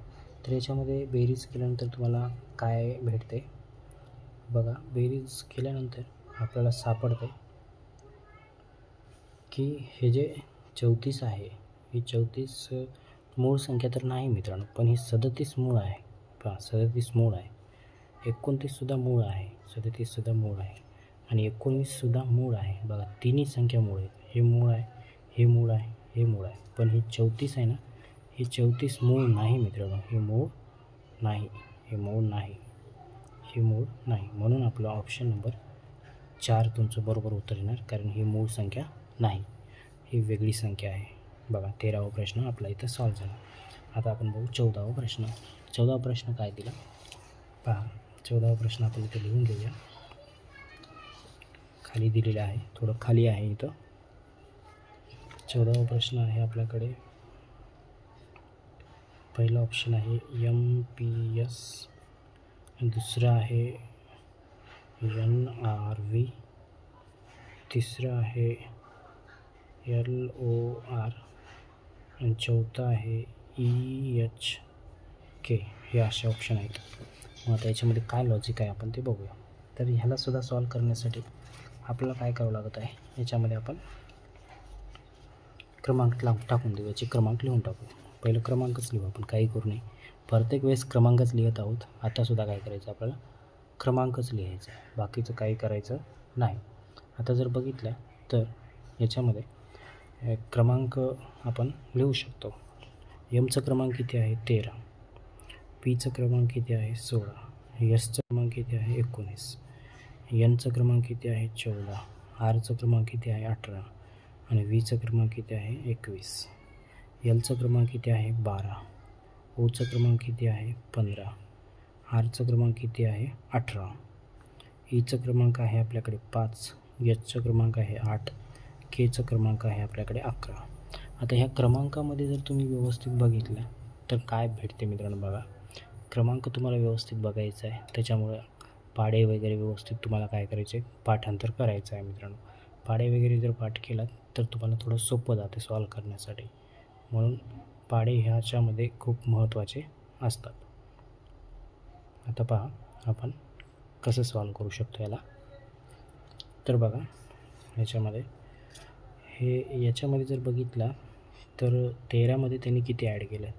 तर याच्यामध्ये बेरीज केल्यानंतर तुम्हाला काय भेटते बघा. बेरीज केल्यानंतर आपल्याला सापडते की हे जे 34 आहे, ही 34 मूळ संख्या तर नाही मित्रांनो, पण ही 37 मूळ आहे. पहा 37 मूळ आहे, 29सुद्धा मूळ आहे, 37सुद्धा मूळ आहे आणि 19सुद्धा मूळ आहे. बघा तिन्ही संख्या मूळ आहेत. हे मूळ आहे, हे मूळ आहे, हे मूळ आहे. पण ही 34 आहे ना, हे 34 मूळ नाही मित्रांनो, हे मूळ नाही, हे मूळ नाही, हे मूळ नाही. म्हणून आपलं ऑप्शन नंबर 4 तुमचं बरोबर उत्तर येणार, कारण ही मूळ संख्या नाही, ही वेगळी संख्या आहे. बघा 13वा प्रश्न आपला इथं सॉल्व झाला. आता आपण बघू 14वा प्रश्न. 14वा प्रश्न काय दिला पहा. 14वा प्रश्न आपण इथं लिहून घेऊया. खाली दिलेला आहे, थोडं खाली आहे इथं. 14वा प्रश्न आहे आपल्याकडे. पहिला ऑप्शन आहे MPS, दुसरा आहे NRV, तिसरा आहे LOR आणि चौथा आहे EHK. हे असे ऑप्शन आहेत. मग आता याच्यामध्ये काय लॉजिक आहे आपण ते बघूया. तर ह्यालासुद्धा सॉल्व करण्यासाठी आपल्याला काय करावं लागत आहे, याच्यामध्ये आपण क्रमांक टाकून देऊ. याचे क्रमांक लिहून टाकू. पहिलं क्रमांकच लिहू आपण, काही करू नये. प्रत्येक वेळेस क्रमांकच लिहित आहोत. आतासुद्धा काय करायचं आपल्याला क्रमांकच लिहायचं आहे, बाकीचं काही करायचं नाही. आता जर बघितलं तर याच्यामध्ये क्रमांक आपण लिहू शकतो. Mचा क्रमांक किती आहे 13, Pचा क्रमांक किती आहे 16, Sचा क्रमांक किती आहे 19, Nचा क्रमांक किती आहे 14, Rचा क्रमांक किती आहे 18 आणि Vचा क्रमांक किती आहे 21, Lचा क्रमांक किती आहे 12, Oचा क्रमांक किती आहे 15, Rचा क्रमांक किती आहे 18, Eचा क्रमांक आहे आपल्याकडे 5, Hचा क्रमांक आहे 8, Kचा क्रमांक आहे आपल्याकडे 11. आता ह्या क्रमांकामध्ये जर तुम्ही व्यवस्थित बघितलं तर काय भेटते मित्रांनो बघा. क्रमांक तुम्हाला व्यवस्थित बघायचा आहे, त्याच्यामुळं पाढे वगैरे व्यवस्थित तुम्हाला काय करायचे पाठांतर करायचं आहे मित्रांनो. पाढे वगैरे जर पाठ केलात तर तुम्हाला थोडं सोपं जाते सॉल्व करण्यासाठी, म्हणून पाढे ह्याच्यामध्ये खूप महत्त्वाचे असतात. आता पहा आपण कसं सॉल्व करू शकतो याला. तर बघा याच्यामध्ये जर बघितला तर 13मध्ये त्यांनी किती ॲड केलं,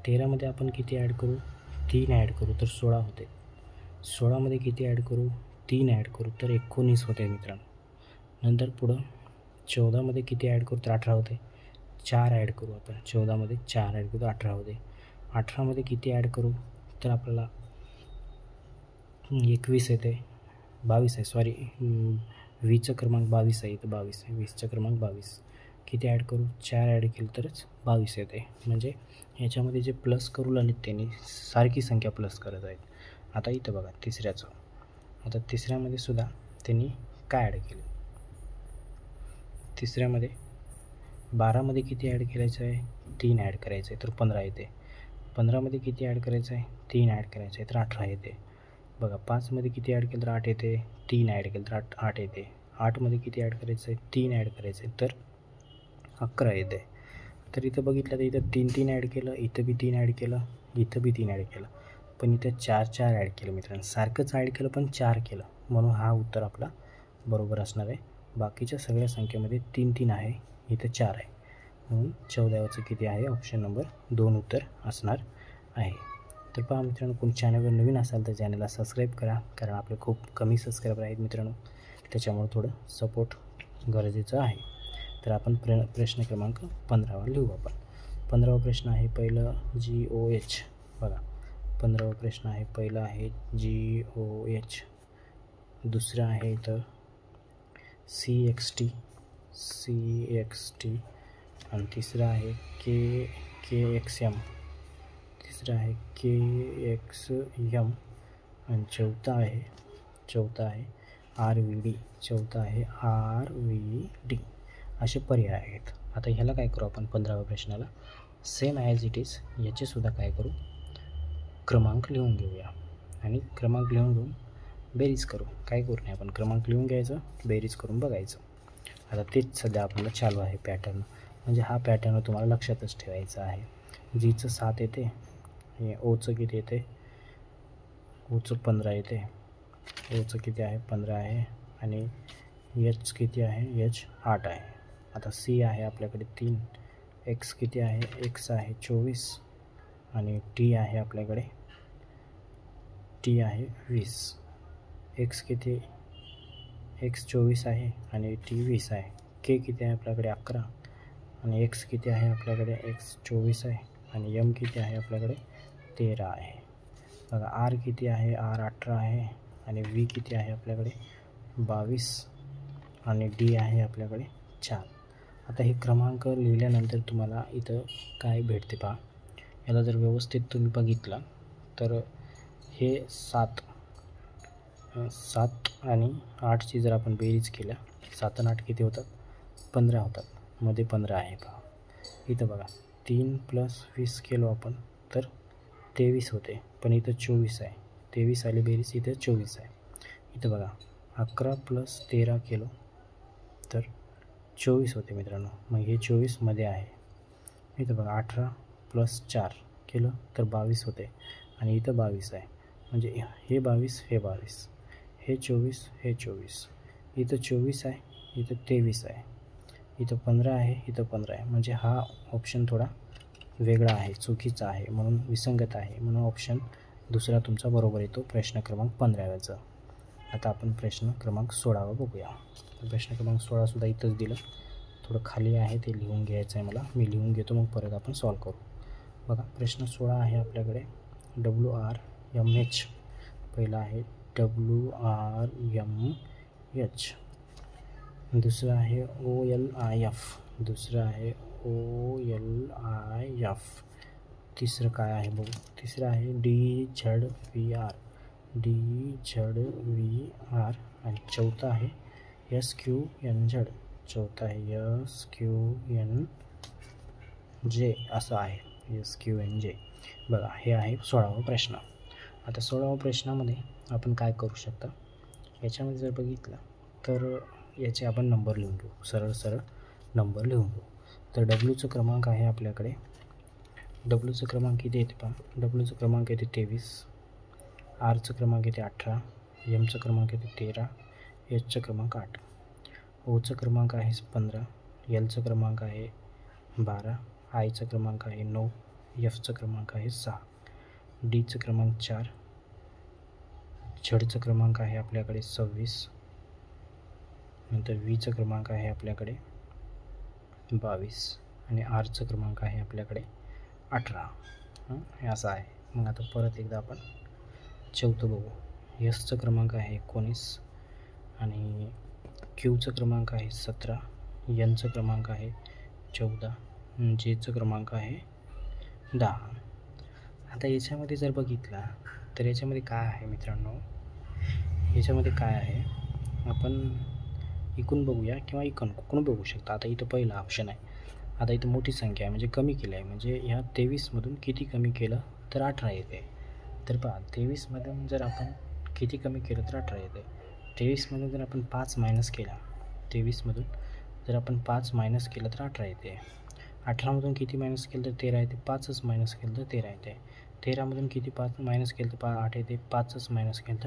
13मध्ये आपण किती ॲड करू 3 ॲड करू तर 16 होते. 16मध्ये किती ॲड करू 3 ॲड करू तर 19 होते मित्रांनो. नंतर पुढं 14मध्ये किती ॲड करू तर 18 होते. 4 ॲड करू आपण 14मध्ये 4 ॲड करू तर 18 होते. 18मध्ये किती ॲड करू तर आपल्याला 21 येते, 22 आहे सॉरी, Vचा क्रमांक 22 आहे, इथं 22 आहे, 20चा क्रमांक 22. किती ॲड करू 4 ॲड केलं तरच 22 येते. म्हणजे याच्यामध्ये जे प्लस करू लागले त्यांनी सारखी संख्या प्लस करत आहेत. आता इथं बघा तिसऱ्याचं. आता तिसऱ्यामध्ये सुद्धा त्यांनी काय ॲड केलं, तिसऱ्यामध्ये 12मध्ये किती ॲड करायचं आहे 3 ॲड करायचं आहे तर 15 येते. 15मध्ये किती ॲड करायचं आहे? 3 ॲड करायचं आहे तर 18 येते. बघा 5मध्ये किती ॲड केलं तर 8 येते. 3 ॲड केलं तर 8 येते. 8मध्ये किती ॲड करायचं आहे? 3 ॲड करायचं आहे तर 11 येते. तर इथं बघितलं तर इथं 3 ॲड केलं, इथं बी 3 ॲड केलं, इथं बी 3 ॲड केलं, पण इथं 4 ॲड केलं मित्रांनो. सारखंच ॲड केलं पण 4 केलं, म्हणून हा उत्तर आपला बरोबर असणार आहे. बाकीच्या सगळ्या संख्येमध्ये 3 आहे, इथं 4 आहे, म्हणून 14 किती आहे? ऑप्शन नंबर 2 उत्तर असणार आहे. तर पहा मित्रांनो, कोणी चॅनलवर नवीन असाल तर चॅनलला सबस्क्राईब करा, कारण आपले खूप कमी सबस्क्रायबर आहेत मित्रांनो, त्याच्यामुळे थोडं सपोर्ट गरजेचं आहे. तर आपण प्रश्न क्रमांक 15 लिहू. आपण 15वा प्रश्न आहे पहिलं GOH. बघा 15वा प्रश्न आहे, पहिला आहे GOH, दुसरा आहे तर CXT आणि तिसरा आहे KXM, तिसरा आहे KXM आणि चौथा आहे RVD, RVD असे पर्याय आहेत. आता ह्याला काय करू आपण? 15व्या प्रश्नाला सेम ॲज इट इज याचेसुद्धा काय करू? क्रमांक लिहून घेऊया आणि क्रमांक लिहून घेऊन बेरीज करू. काय करू नाही आपण, क्रमांक लिहून घ्यायचं, बेरीज करून बघायचं. आता तेच सध्या आपल्याला चालू आहे पॅटर्न, म्हणजे हा पॅटर्न तुम्हाला लक्षातच ठेवायचा आहे. जीचं 7 येते, हे ओचं किती येते? ओचं 15 येते, ओचं किती आहे? 15 आहे, आणि एच किती आहे? एच 8 आहे. आता सी आहे आपल्याकडे 3, एक्स किती आहे? एक्स आहे 24, आणि टी आहे आपल्याकडे, टी आहे 20. एक्स किती? एक्स 24 आहे आणि टी 20 आहे. के किती आहे आपल्याकडे? 11, आणि एक्स किती आहे आपल्याकडे? एक्स 24 आहे, आणि एम किती आहे आपल्याकडे? 13 आहे. बघा आर किती आहे? आर 18 आहे, आणि व्ही किती आहे आपल्याकडे? 22, आणि डी आहे आपल्याकडे 4. आता हे क्रमांक लिहिल्यानंतर तुम्हाला इथं काय भेटते पहा. याला जर व्यवस्थित तुम्ही बघितलं तर हे 7 आणि 8ची जर आपण बेरीज केल्या, 7 आणि 8 किती होतात? 15 होतात. मध्ये 15 आहे पहा. इथं बघा 3 + 20 केलो आपण तर 23 होते, पण इथं 24 आहे. 23 आली बेरीज, इथं 24 आहे. इथं बघा 11 + 13 केलो तर 24 होते मित्रांनो, मग हे 24 मध्ये आहे. इथं बघा 18 + 4 केलं तर 22 होते, आणि इथं 22 आहे, म्हणजे हे 22, हे 22, हे 24, हे 24, इथं 24 आहे, इथं 23 आहे, इथं 15 आहे, इथं 15 आहे, म्हणजे हा ऑप्शन थोडा वेगळा आहे, चुकीचा आहे, म्हणून विसंगत आहे, म्हणून ऑप्शन दुसरा तुमचा बरोबर येतो प्रश्न क्रमांक 15व्याचा. आता आपण प्रश्न क्रमांक 16 बघूया. प्रश्न क्रमांक 16सुद्धा इथंच दिलं, थोडं खाली आहे, ते लिहून घ्यायचं आहे मला, मी लिहून घेतो, मग परत आपण सॉल्व करू. बघा प्रश्न 16 आहे आपल्याकडे WRMH. पहिला आहे WRMH, दुसरा आहे OLIF, दुसरं आहे OLIF, तिसरं काय आहे बघू? तिसरं आहे DZVR, आणि चौथा आहे SQNZ, चौथा आहे SQNJ असं आहे, SQNJ. बघा हे आहे 16वा प्रश्न. आता 16व्या प्रश्नामध्ये आपण काय करू शकता? याच्यामध्ये जर बघितलं तर याचे आपण नंबर लिहून घेऊ, सरळ नंबर लिहून घेऊ. तर डब्ल्यूचं क्रमांक आहे आपल्याकडे, डब्ल्यूचं क्रमांक किती येते पहा? डब्ल्यूचं क्रमांक येते 23, आरचं क्रमांक येते 18, एमचं क्रमांक येते 13, एचचं क्रमांक 8, ओचं क्रमांक आहे 15, एलचं क्रमांक आहे 12, आयचं क्रमांक आहे 9, एफचं क्रमांक आहे 6, डीचं क्रमांक 4, झडचं क्रमांक आहे आपल्याकडे 26, नंतर व्हीचं क्रमांक आहे आपल्याकडे 22, आणि आरचं क्रमांक आहे आपल्याकडे 18. हे असं आहे. मग आता परत एकदा आपण चौथं बघू. एसचं क्रमांक आहे 19, आणि क्यूचं क्रमांक आहे 17, एनचं क्रमांक आहे 14, जेचं क्रमांक आहे 10. आता याच्यामध्ये जर बघितला तर याच्यामध्ये काय आहे मित्रांनो? याच्यामध्ये काय आहे आपण इकून बघूया किंवा इकडून बघू शकता. आता इथं पहिला ऑप्शन आहे आता इथं मोठी संख्या आहे म्हणजे कमी केलं आहे, म्हणजे ह्या 23मधून किती कमी केलं तर 18 येते. तर पहा 23मधून जर आपण किती कमी केलं तर 18 येते. 23मधून जर आपण 5 मायनस केला, 23मधून जर आपण 5 मायनस केलं तर 18 येते. 18मधून किती मायनस केलं तर 13 येते. 5च मायनस केलं तर 13 येते. 13मधून किती 5 मायनस केलं तर 8 येते. 5च मायनस केलं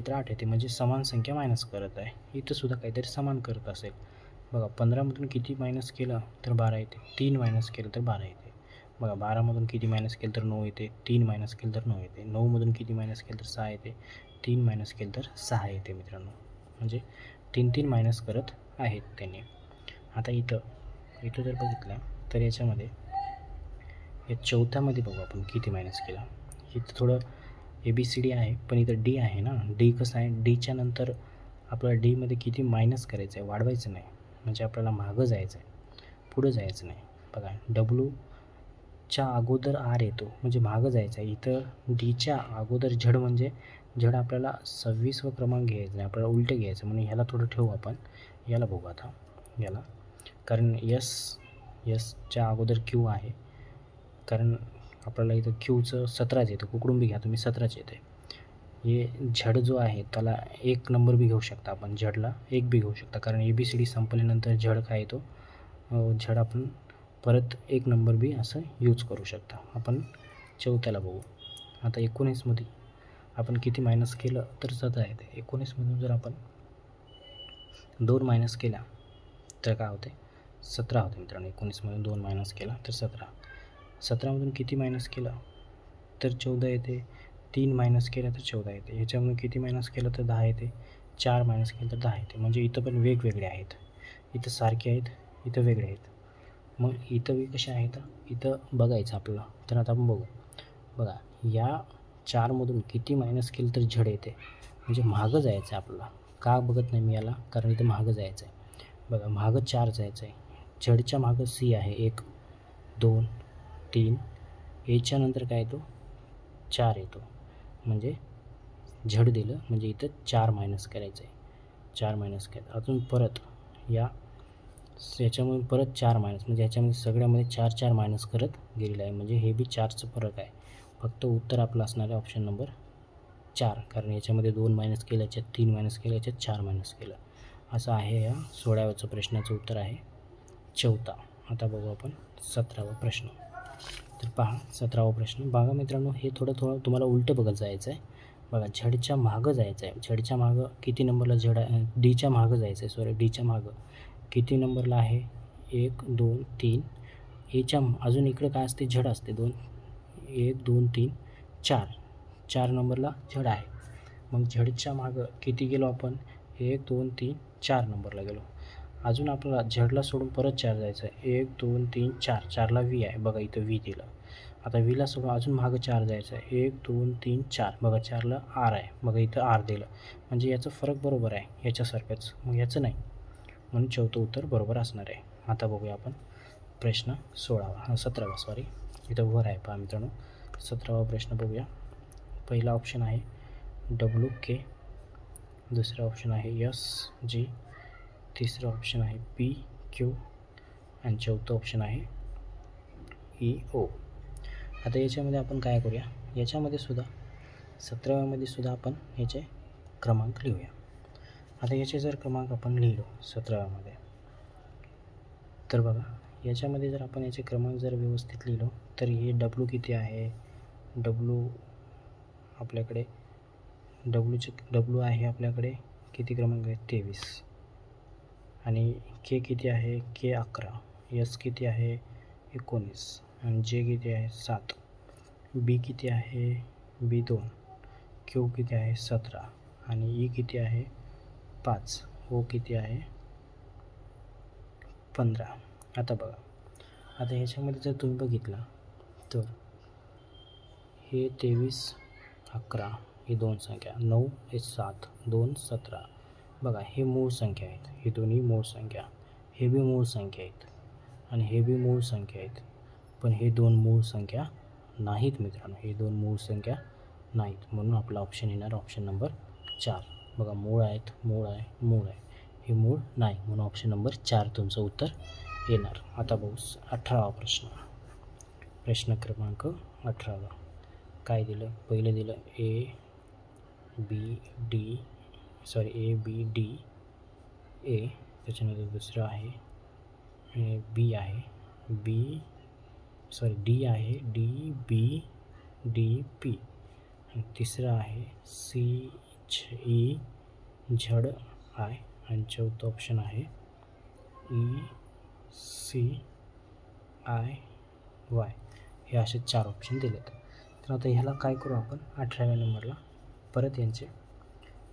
तर 8 येते. म्हणजे समान संख्या मायनस करत आहे. इथं सुद्धा काहीतरी समान करत असेल. बघा 15मधून किती मायनस केलं तर 12 येते. 3 मायनस केलं तर 12 येते. बघा 12मधून किती मायनस केलं तर 9 येते. 3 मायनस केलं तर 9 येते. 9मधून किती मायनस केलं तर 6 येते. 3 मायनस केलं तर 6 येते मित्रांनो. म्हणजे 3 मायनस करत आहेत त्यांनी. आता इथं जर बघितलं तर याच्यामध्ये या चौथ्यामध्ये बघू आपण किती मायनस केला. इथं थोडं ABCD आहे, पण इथं D आहे ना. D कसं आहे, Dच्या नंतर आपल्याला Dमध्ये किती मायनस करायचं आहे, वाढवायचं नाही. म्हणजे आपल्याला मागं जायचं आहे, पुढं जायचं नाही. बघा Wच्या अगोदर R येतो म्हणजे मागं जायचं आहे. इथं Dच्या अगोदर झड म्हणजे झड आपल्याला 26वा क्रमांक घ्यायचा नाही, आपल्याला उलटं घ्यायचं. म्हणून ह्याला थोडं ठेवू आपण. याला बघू आता याला, कारण च्या अगोदर Q आहे. कारण आपल्याला इथं Qचं 17च येतं. कुकडून बी घ्या तुम्ही 17च येते. हे झड जो आहे त्याला 1 नंबर बी घेऊ शकता आपण. झडला 1 बी घेऊ शकता, कारण ABCD संपल्यानंतर झड काय येतो, झड आपण परत 1 नंबर बी असं यूज करू शकता. आपण चौथ्याला बघू. आता 19मध्ये आपण किती मायनस केलं तर 17 येते. 19मधून जर आपण 2 मायनस केला तर काय होते, 17 होते मित्रांनो. 19मधून 2 मायनस केला तर 17. 17मधून किती मायनस केलं तर 14 येते. 3 मायनस केलं तर 14 येते. ह्याच्यामधून किती मायनस केलं तर 10 येते. 4 मायनस केलं तर 10 येते. म्हणजे इथं पण वेगवेगळे आहेत. इथं सारखे आहेत, इथं वेगळे आहेत. मग इथं बी कसे आहेत, इथं बघायचं आपल्याला. तर आता आपण बघू. बघा या 4मधून किती मायनस केलं तर झड येते, म्हणजे मागं जायचं आहे आपल्याला. का बघत नाही मी याला, कारण इथं मागं जायचं आहे. बघा मागं 4 जायचं आहे. झडच्या मागं C आहे. 1 2 3. याच्या नंतर काय येतो, 4 येतो. म्हणजे झड दिलं म्हणजे इथं 4 मायनस करायचं आहे. 4 मायनस करायचं. अजून परत याच्यामधून परत 4 मायनस, म्हणजे ह्याच्यामध्ये सगळ्यामध्ये 4 मायनस करत गेलेलं आहे. म्हणजे हे बी 4चं फरक आहे. फक्त उत्तर आपलं असणार आहे ऑप्शन नंबर 4. कारण याच्यामध्ये 2 मायनस केलं, याच्यात 3 मायनस केलं, याच्यात 4 मायनस केलं. असं आहे या 16व्या प्रश्नाचं उत्तर आहे चौथा. आता बघू आपण 17वा प्रश्न. तर पहा 17वा प्रश्न. बघा मित्रांनो, हे थोडं तुम्हाला उलटं बघत जायचं आहे. बघा झडच्या मागं जायचं आहे. झडच्या मागं किती नंबरला झड आहे, Dच्या मागं जायचं आहे. Dच्या मागं किती नंबरला आहे, 1 2 3. याच्या अजून इकडे काय असते, झड असते 2. 1 2 3 4 नंबरला झड आहे. मग झडच्या मागं किती गेलो आपण, 1 2 3 4 नंबरला गेलो. अजून आपल्याला झडला सोडून परत 4 जायचं आहे. 1 2 3 4. 4ला V आहे. बघा इथं V दिलं. आता Vला सोडून अजून मागं 4 जायचं आहे. 1 2 3 4. बघा 4ला R आहे. बघा इथं R दिलं. म्हणजे याचं फरक बरोबर आहे याच्यासारखंच, मग याचं नाही. म्हणून चौथं उत्तर बरोबर असणार आहे. आता बघूया आपण प्रश्न 17वा सॉरी. इथं वर आहे पहा मित्रांनो. 17वा प्रश्न बघूया. पहिला ऑप्शन आहे WK, दुसरा ऑप्शन आहे SG, तिसरा ऑप्शन आहे PQ आणि चौथं ऑप्शन आहे EO. आता याच्यामध्ये आपण काय करूया, याच्यामध्ये सुद्धा 17व्यामध्ये सुद्धा आपण याचे क्रमांक लिहूया. आता याचे जर क्रमांक आपण लिहिलो 17व्यामध्ये, तर बघा याच्यामध्ये जर आपण याचे क्रमांक जर व्यवस्थित लिहिलो तर हे W किती आहे, W आपल्याकडे W आहे आपल्याकडे किती क्रमांक आहे, 23. आणि K किती आहे, K 11. S किती आहे, 19. आणि J किती आहे, 7. B किती आहे, B 2. Q किती आहे, 17. आणि E किती आहे, 5. O किती आहे, 15. आता बघा, आता ह्याच्यामध्ये जर तुम्ही बघितलं तर हे 23 11 ही 2 संख्या, 9 हे 7, 2 17. बघा हे मूळ संख्या आहेत, हे दोन्ही मूळ संख्या. हे बी मूळ संख्या आहेत आणि हे बी मूळ संख्या आहेत. पण हे 2 मूळ संख्या नाहीत मित्रांनो, हे 2 मूळ संख्या नाहीत. म्हणून आपला ऑप्शन येणार ऑप्शन नंबर 4. बघा मूळ आहेत, मूळ आहे, मूळ आहे, हे मूळ नाही. म्हणून ऑप्शन नंबर 4 तुमचं उत्तर येणार. आता बघू 18वा प्रश्न. प्रश्न क्रमांक 18 काय दिलं? पहिलं दिलं ए बी डी ए, त्याच्यानंतर दुसरं आहे बी आहे डी आहे डी बी डी पी, आणि तिसरं आहे सी ई झड आय, आणि चौथं ऑप्शन आहे ई सी आय वाय. हे असे 4 ऑप्शन दिलेत. तर आता ह्याला काय करू आपण? 18व्या नंबरला परत यांचे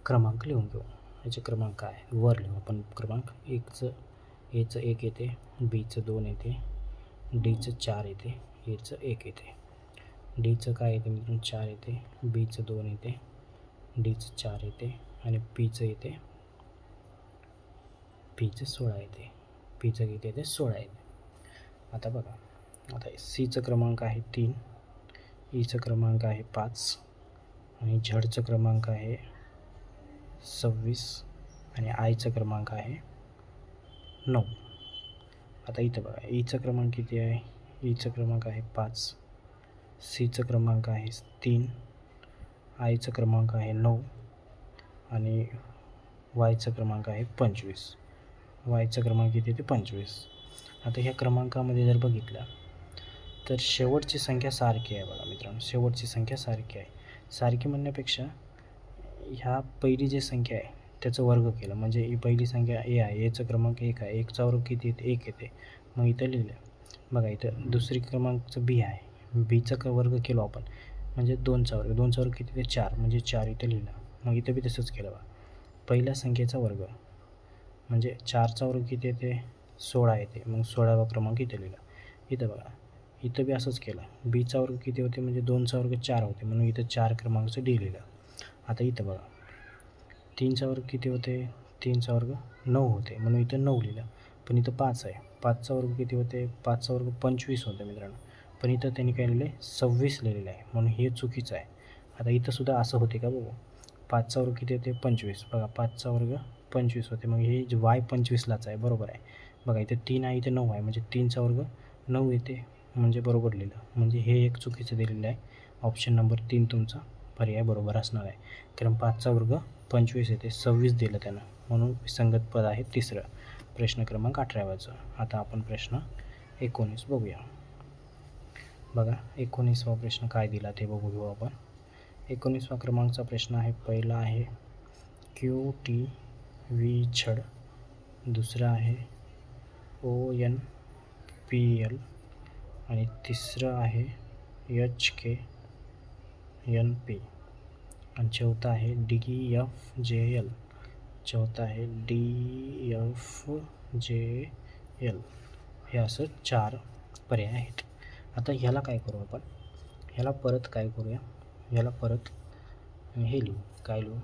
क्रमांक लिहून घेऊ. याचे क्रमांक काय वर लिहू आपण. क्रमांक एचं 1 येते, बीचं 2 येते, डीचं 4 येते, एचं 1 येते. डीचं काय येते मित्रांनो? 4 येते, बीचं 2 येते, डीचं 4 येते, आणि पीचं 16 येते. पीचं किती येते? 16 येते. आता बघा, आता सीचं क्रमांक आहे 3, ईचं क्रमांक आहे 5, आणि झडचं क्रमांक आहे 26, आणि आयचं क्रमांक आहे 9. आता इथं बघा, ईचं क्रमांक किती आहे? ईचं क्रमांक आहे 5, सीचं क्रमांक आहे 3, आयचं क्रमांक आहे 9, आणि वायचा क्रमांक आहे 25. वायचा क्रमांक किती आहे? 25. आता ह्या क्रमांकामध्ये जर बघितलं तर शेवटची संख्या सारखी आहे. बघा मित्रांनो, शेवटची संख्या सारखी आहे. सारखी म्हणण्यापेक्षा ह्या पहिली जी संख्या आहे त्याचं वर्ग केलं, म्हणजे ही पहिली संख्या ए आहे, एचा क्रमांक 1 आहे, 1चा वर्ग किती येते? 1 येते. मग इथं लिहिलं. बघा इथं दुसरी क्रमांकचं बी आहे, बीचा वर्ग केलो आपण, म्हणजे 2चा वर्ग किती ते 4, म्हणजे 4 इथं लिहिलं. मग इथं बी तसंच केलं. बघा पहिल्या संख्येचा वर्ग म्हणजे 4चा वर्ग किती येते? 16 येते. मग 16वा क्रमांक इथं लिहिला. इथं बघा, इथं बी असंच केलं. बीचा वर्ग किती होते? म्हणजे 2चा वर्ग 4 होते, म्हणून इथं 4 क्रमांकाचं डी लिहिलं. आता इथं बघा, 3चा वर्ग किती होते? 3चा वर्ग 9 होते, म्हणून इथं 9 लिहिलं. पण इथं 5 आहे. 5चा वर्ग किती होते? 5चा वर्ग 25 होते मित्रांनो, पण इथं त्यांनी काय लिहिलं आहे? 26 लिहिलेलं आहे, म्हणून हे चुकीचं आहे. आता इथं सुद्धा असं होते का बघू? 5चा वर्ग किती होते? 25. बघा 5चा वर्ग 25 होते, मग हे वाय 25लाच आहे, बरोबर आहे. बघा इथे 3 आहे, इथे 9 आहे, म्हणजे 3चा वर्ग 9 येते, म्हणजे बरोबर लिहिलं. म्हणजे हे एक चुकीचं दिलेलं आहे. ऑप्शन नंबर 3 तुमचा पर्याय बरोबर असणार आहे, कारण 5चा वर्ग 25 येते, 26 दिलं त्यानं, म्हणून विसंगत पद आहे तिसरं. प्रश्न क्रमांक 18वाचं. आता आपण प्रश्न 19 बघूया. बघा 19वा प्रश्न काय दिला ते बघू घेऊ आपण. 19वा क्रमांकचा प्रश्न आहे. पहिला आहे क्यू टी व्ही झड, दुसरा आहे ON PL, आणि तिसरं आहे HK NP, आणि चौथा आहे DFJL. हे असं 4 पर्याय आहेत. आता ह्याला काय करू आपण? ह्याला परत काय करूया? ह्याला परत हे लिहू. काय लिहू?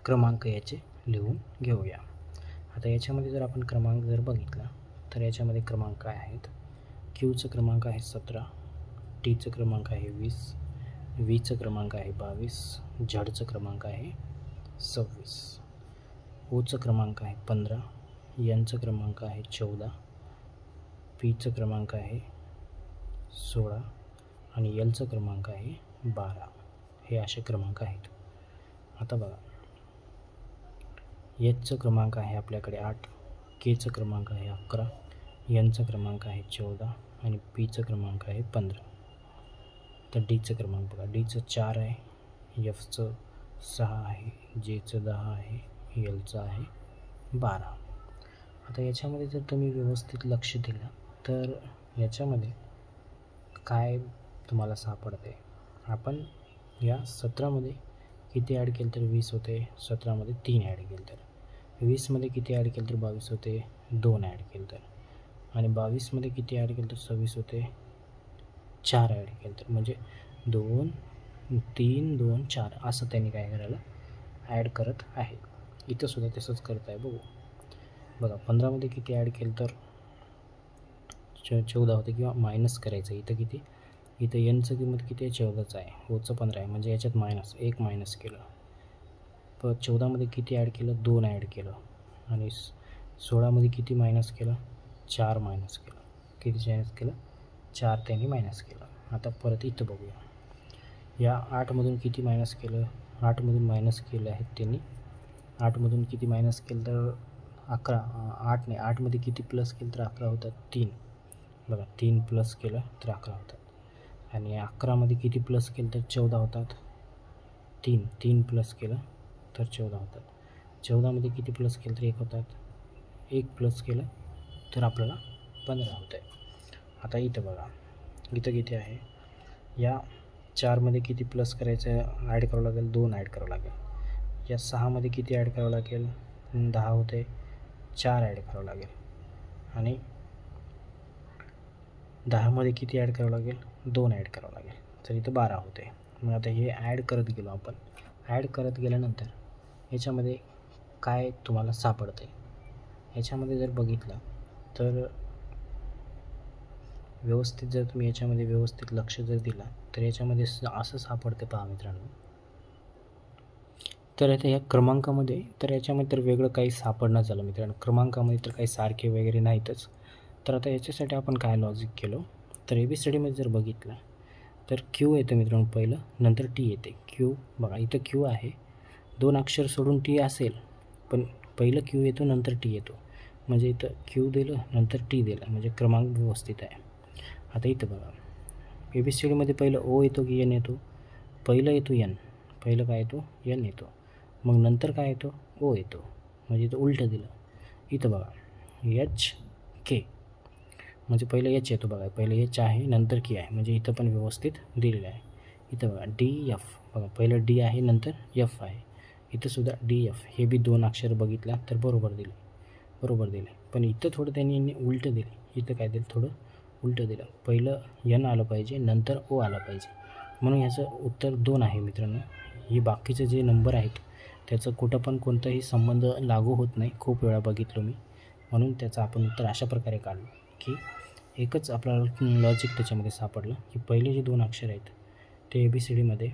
क्रमांक याचे लिहून घेऊया. आता याच्यामध्ये जर आपण क्रमांक जर बघितला तर याच्यामध्ये क्रमांक काय आहेत? क्यूचं क्रमांक आहे 17, टीचं क्रमांक आहे 20, व्हीचं क्रमांक आहे 22, झडचं क्रमांक आहे 26, ओचं क्रमांक आहे 15, एनचं क्रमांक आहे 14, पीचं क्रमांक आहे 16, आणि एलचं क्रमांक आहे 12. हे असे क्रमांक आहेत. आता बघा, एचचं क्रमांक आहे आपल्याकडे 8, केचं क्रमांक आहे 11, एनचा क्रमांक आहे 14, आणि पीचं क्रमांक आहे 15. तर डीचं क्रमांक बघा, डीचं 4 आहे, एफचं 6 आहे, जेचं 10 आहे, एलचं आहे 12. आता याच्यामध्ये जर तुम्ही व्यवस्थित लक्ष दिलं तर याच्यामध्ये काय तुम्हाला सापडते? आपण या 17मध्ये किती ॲड केलं तर 20 होते, 17मध्ये 3 ॲड केलं तर, 20मध्ये किती ॲड केलं तर 22 होते, 2 ॲड केलं तर, आणि 22मध्ये किती ॲड केलं तर 26 होते, 4 ॲड केलं तर, म्हणजे 2 3 2 4 असं त्यांनी काय करायला ॲड करत आहे. इथं सुद्धा तसंच करत आहे. बघा 15मध्ये किती ॲड केलं तर 14 होते, किंवा मायनस करायचं. इथं किती? इथं एनचं किंमत किती आहे? 14च आहे, ओचं 15 आहे, म्हणजे याच्यात एक मायनस केलं. 14मध्ये किती ॲड केलं? 2 ॲड केलं, आणि 16मध्ये किती मायनस केलं? 4 मायनस केलं. किती मायनस केलं? 4 त्यांनी मायनस केलं. आता परत इथं बघूया. या 8मधून किती मायनस केलं? 8मधून मायनस केलं आहेत त्यांनी. 8मधून किती मायनस केलं तर 11. 8 नाही, 8मध्ये किती प्लस केलं तर 11 होतात? 3. बघा 3 प्लस केलं तर 11 होतात. आणि 11मध्ये किती प्लस केलं तर 14 होतात? 3 प्लस केलं तर 14 होतात. 14मध्ये किती प्लस केलं तर 1 होतात. 1 प्लस केलं तर आपल्याला 15 होत आहे. आता इथं बघा, इथं किती आहे? या 4मध्ये किती प्लस करायचं ॲड करावं लागेल? 2 ॲड करावं लागेल. या 6मध्ये किती ॲड करावं लागेल? 10 होते, 4 ॲड करावं लागेल. आणि 10मध्ये किती ॲड करावं लागेल? 2 ॲड करावं लागेल. तर इथं 12 होते. मग आता हे ॲड करत गेलो आपण. ॲड करत गेल्यानंतर याच्यामध्ये काय तुम्हाला सापडतं आहे? याच्यामध्ये जर बघितलं तर व्यवस्थित जर तुम्ही याच्यामध्ये व्यवस्थित लक्ष जर दिला तर याच्यामध्ये असं सापडते पहा मित्रांनो. तर आता या क्रमांकामध्ये तर याच्यामध्ये तर वेगळं काही सापडणं झालं मित्रांनो. क्रमांकामध्ये तर काही सारखे वगैरे नाहीतच. तर आता याच्यासाठी आपण काय लॉजिक केलं तर ABCDमध्ये जर बघितलं तर Q येतं मित्रांनो पहिलं, नंतर T येते. Q बघा इथं Q आहे, 2 अक्षर सोडून T असेल, पण पहिलं Q येतो नंतर T येतो. म्हणजे इथं Q दिलं नंतर T दिलं, म्हणजे क्रमांक व्यवस्थित आहे. आता इथं बघा ABCDमध्ये पहिलं O येतो की N येतो? पहिलं येतो N. पहिलं काय येतो? N येतो. मग नंतर काय येतो? O येतो. म्हणजे इथं उलटं दिलं. इथं बघा HK म्हणजे पहिलं H येतो बघा, पहिलं H आहे नंतर K आहे, म्हणजे इथं पण व्यवस्थित दिलेलं आहे. इथं बघा DF बघा, पहिलं D आहे नंतर F आहे. इथं सुद्धा DF हे बी 2 अक्षर बघितला तर बरोबर दिले. पण इथं थोडं त्यांनी उलटं दिले. इथं काय दिलं? थोडं उलटं दिलं. पहिलं N आलं पाहिजे नंतर O आलं पाहिजे. म्हणून ह्याचं उत्तर 2 आहे मित्रांनो. ही बाकीचे जे नंबर आहेत त्याचं कुठं पण कोणताही संबंध लागू होत नाही. खूप वेळा बघितलो मी, म्हणून त्याचं आपण उत्तर अशा प्रकारे काढलं की एकच आपल्याला लॉजिक त्याच्यामध्ये सापडलं की पहिले जे 2 अक्षर आहेत ते ABCDमध्ये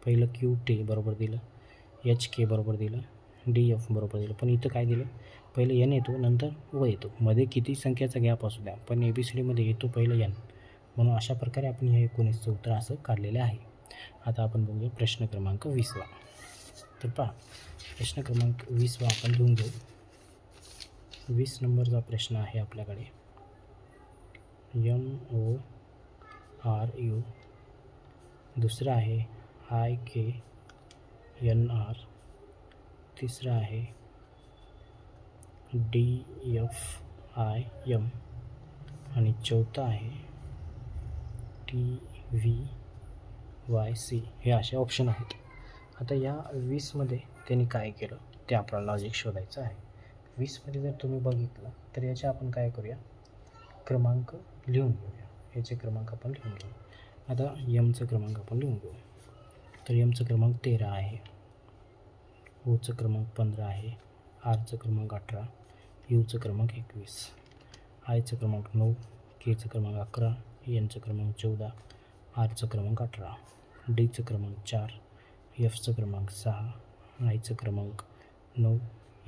पहिलं QT बरोबर दिलं, HK बरोबर दिलं, DF बरोबर दिलं. पण इथं काय दिलं? पहिलं N येतो नंतर O येतो. मध्ये किती संख्याचा गॅप असू द्या, पण ABCDमध्ये येतो पहिलं N. म्हणून अशा प्रकारे आपण हे 19चं उत्तर असं काढलेलं आहे. आता आपण बघूया प्रश्न क्रमांक 20वा. तर पहा, प्रश्न क्रमांक 20वा आपण लिहून घेऊ. 20 नंबरचा प्रश्न आहे आपल्याकडे. MORU, दुसरा आहे IKNR, तिसरा आहे DFIM आणि चौथा आहे TVYC. हे असे ऑप्शन आहेत. आता या 20मध्ये त्यांनी काय केलं ते आपल्याला लॉजिक शोधायचं आहे. 20मध्ये जर तुम्ही बघितलं तर याचे आपण काय करूया? क्रमांक लिहून घेऊया. याचे क्रमांक आपण लिहून घेऊ. आता Mचं क्रमांक आपण लिहून घेऊ. तर Mचं क्रमांक 13 आहे, Oचं क्रमांक 15 आहे, Rचं क्रमांक 18, Uचं क्रमांक 21, Iचं क्रमांक 9, Kचं क्रमांक 11, Nचं क्रमांक 14, Rचं क्रमांक 18, Dचं क्रमांक 4, Fचं क्रमांक 6, Iचं क्रमांक 9,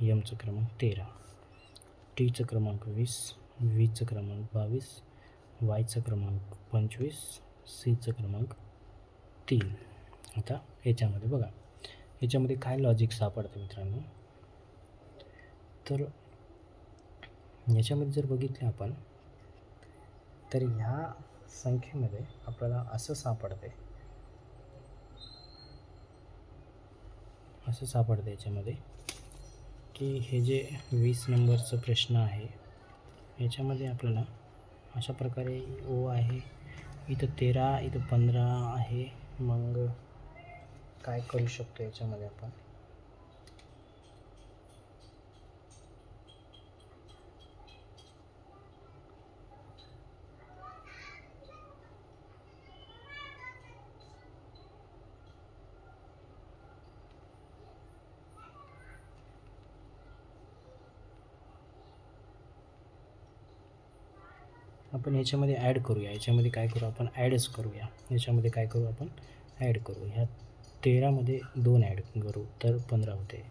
Mचं क्रमांक 13, Tचं क्रमांक 20, Vचं क्रमांक 22, Yचं क्रमांक 25, Cचं क्रमांक 3. आता याच्यामध्ये बघा, याच्यामध्ये काय लॉजिक सापडतं मित्रांनो? तर याच्यामध्ये जर बघितलं आपण तर ह्या संख्येमध्ये आपल्याला असं सापडते याच्यामध्ये की हे जे 20 नंबरचं प्रश्न आहे याच्यामध्ये आपल्याला अशा प्रकारे O आहे, इथं 13, इथं 15 आहे. मग काय करू शकतो याच्यामध्ये आपण? आपण याच्यामध्ये ॲड करूया. याच्यामध्ये काय करू आपण? ॲडच करूया. याच्यामध्ये काय करू आपण? ॲड करू. ह्या 13मध्ये 2 ॲड करू तर 15 होते.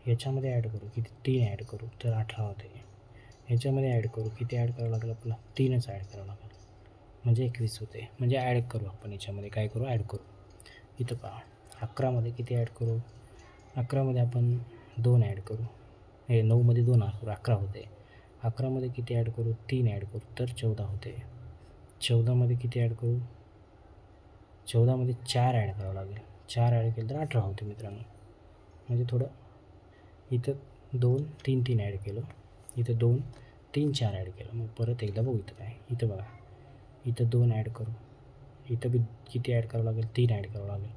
याच्यामध्ये ॲड करू किती? 3 ॲड करू तर 18 होते. ह्याच्यामध्ये ॲड करू. किती ॲड करावं लागेल आपल्याला? 3च ॲड करावं लागेल म्हणजे 21 होते. म्हणजे ॲड करू आपण याच्यामध्ये काय करू? ॲड करू. इथं पहा 11मध्ये किती ॲड करू? 11मध्ये आपण 2 ॲड करू. हे 9मध्ये 2 ॲड करू 11 होते. 11मध्ये किती ॲड करू? 3 ॲड करू तर 14 होते. 14मध्ये किती ॲड करू? 14मध्ये 4 ॲड करावं लागेल. 4 ॲड केलं तर 18 होते मित्रांनो. म्हणजे थोडं इथं 2 3 3 ॲड केलं. इथं 2 3 4 ॲड केलं. मग परत एकदा बघू इथं काय. इथं बघा इथं 2 ॲड करू. इथं बी किती ॲड करावं लागेल? 3 ॲड करावं लागेल.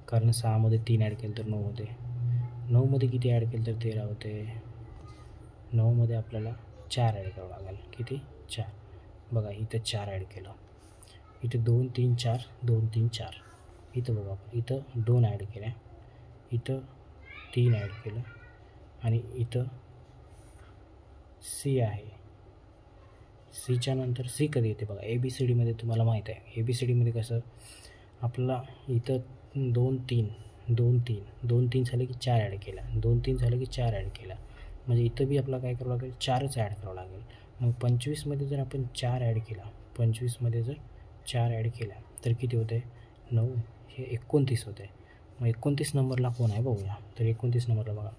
कारण 6मध्ये 3 ॲड केलं तर 9 होते. 9मध्ये किती ॲड केलं तर 13 होते. 9मध्ये आपल्याला 4 ॲड करावं लागेल. किती? 4. बघा इथं 4 ॲड केलं. इथं 2 3 4 2 3 4. इथं बघा आपण इथं 2 ॲड केल्या. इथं 3 ॲड केलं आणि इथं सी आहे. सीच्या नंतर सी कधी येते बघा ABCDमध्ये तुम्हाला माहीत आहे. ABCDमध्ये कसं आपल्याला इथं 2 3 2 3 2 3 झाले की 4 ॲड केला. 2 3 झालं की 4 ॲड केला. म्हणजे इथं बी आपल्याला काय करावं लागेल? 4च ॲड करावं लागेल. मग 25मध्ये जर आपण 4 ॲड केला 25मध्ये जर 4 ॲड केला तर किती होते? 9. हे 29 होते. मग 29 नंबरला कोण आहे बघूया. तर 29 नंबरला बघा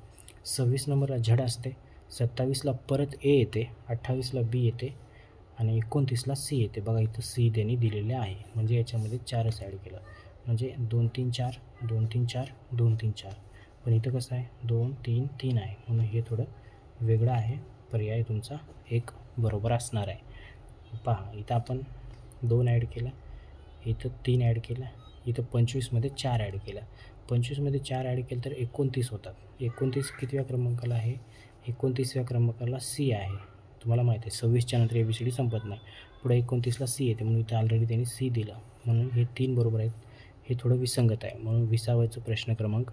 26 नंबरला झड असते. 27ला परत ए येते. 28ला बी येते आणि 29ला सी येते. बघा इथं सी त्यांनी दिलेले आहे. म्हणजे याच्यामध्ये 4च ॲड केलं. म्हणजे 2 3 4 2 3 4 2 3 4. पण इथं कसं आहे? 2 3 3 आहे. म्हणून हे थोडं वेगळं आहे. पर्याय तुमचा एक बरोबर असणार आहे. पहा इथं आपण 2 ॲड केला. इथं 3 ॲड केला. इथं 25मध्ये 4 ॲड केला. 25मध्ये 4 ॲड केलं तर 29 होतात. 29 कितव्या क्रमांकाला आहे? 29व्या क्रमांकाला सी आहे. तुम्हाला माहिती आहे 26च्या नंतर ABCD संपत नाही. पुढे 29ला सी येते म्हणून इथं ऑलरेडी त्यांनी सी दिलं. म्हणून हे 3 बरोबर आहेत. हे थोडं विसंगत आहे. म्हणून 20वाचं प्रश्न क्रमांक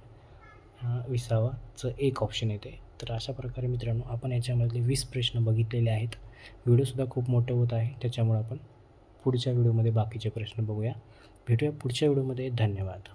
20वाचं एक ऑप्शन येते. तर अशा प्रकारे मित्रांनो आपण याच्यामधले 20 प्रश्न बघितलेले आहेत. व्हिडिओसुद्धा खूप मोठं होत आहे. त्याच्यामुळे आपण पुढच्या व्हिडिओमध्ये बाकीचे प्रश्न बघूया. भेटूया पुढच्या व्हिडिओमध्ये. धन्यवाद.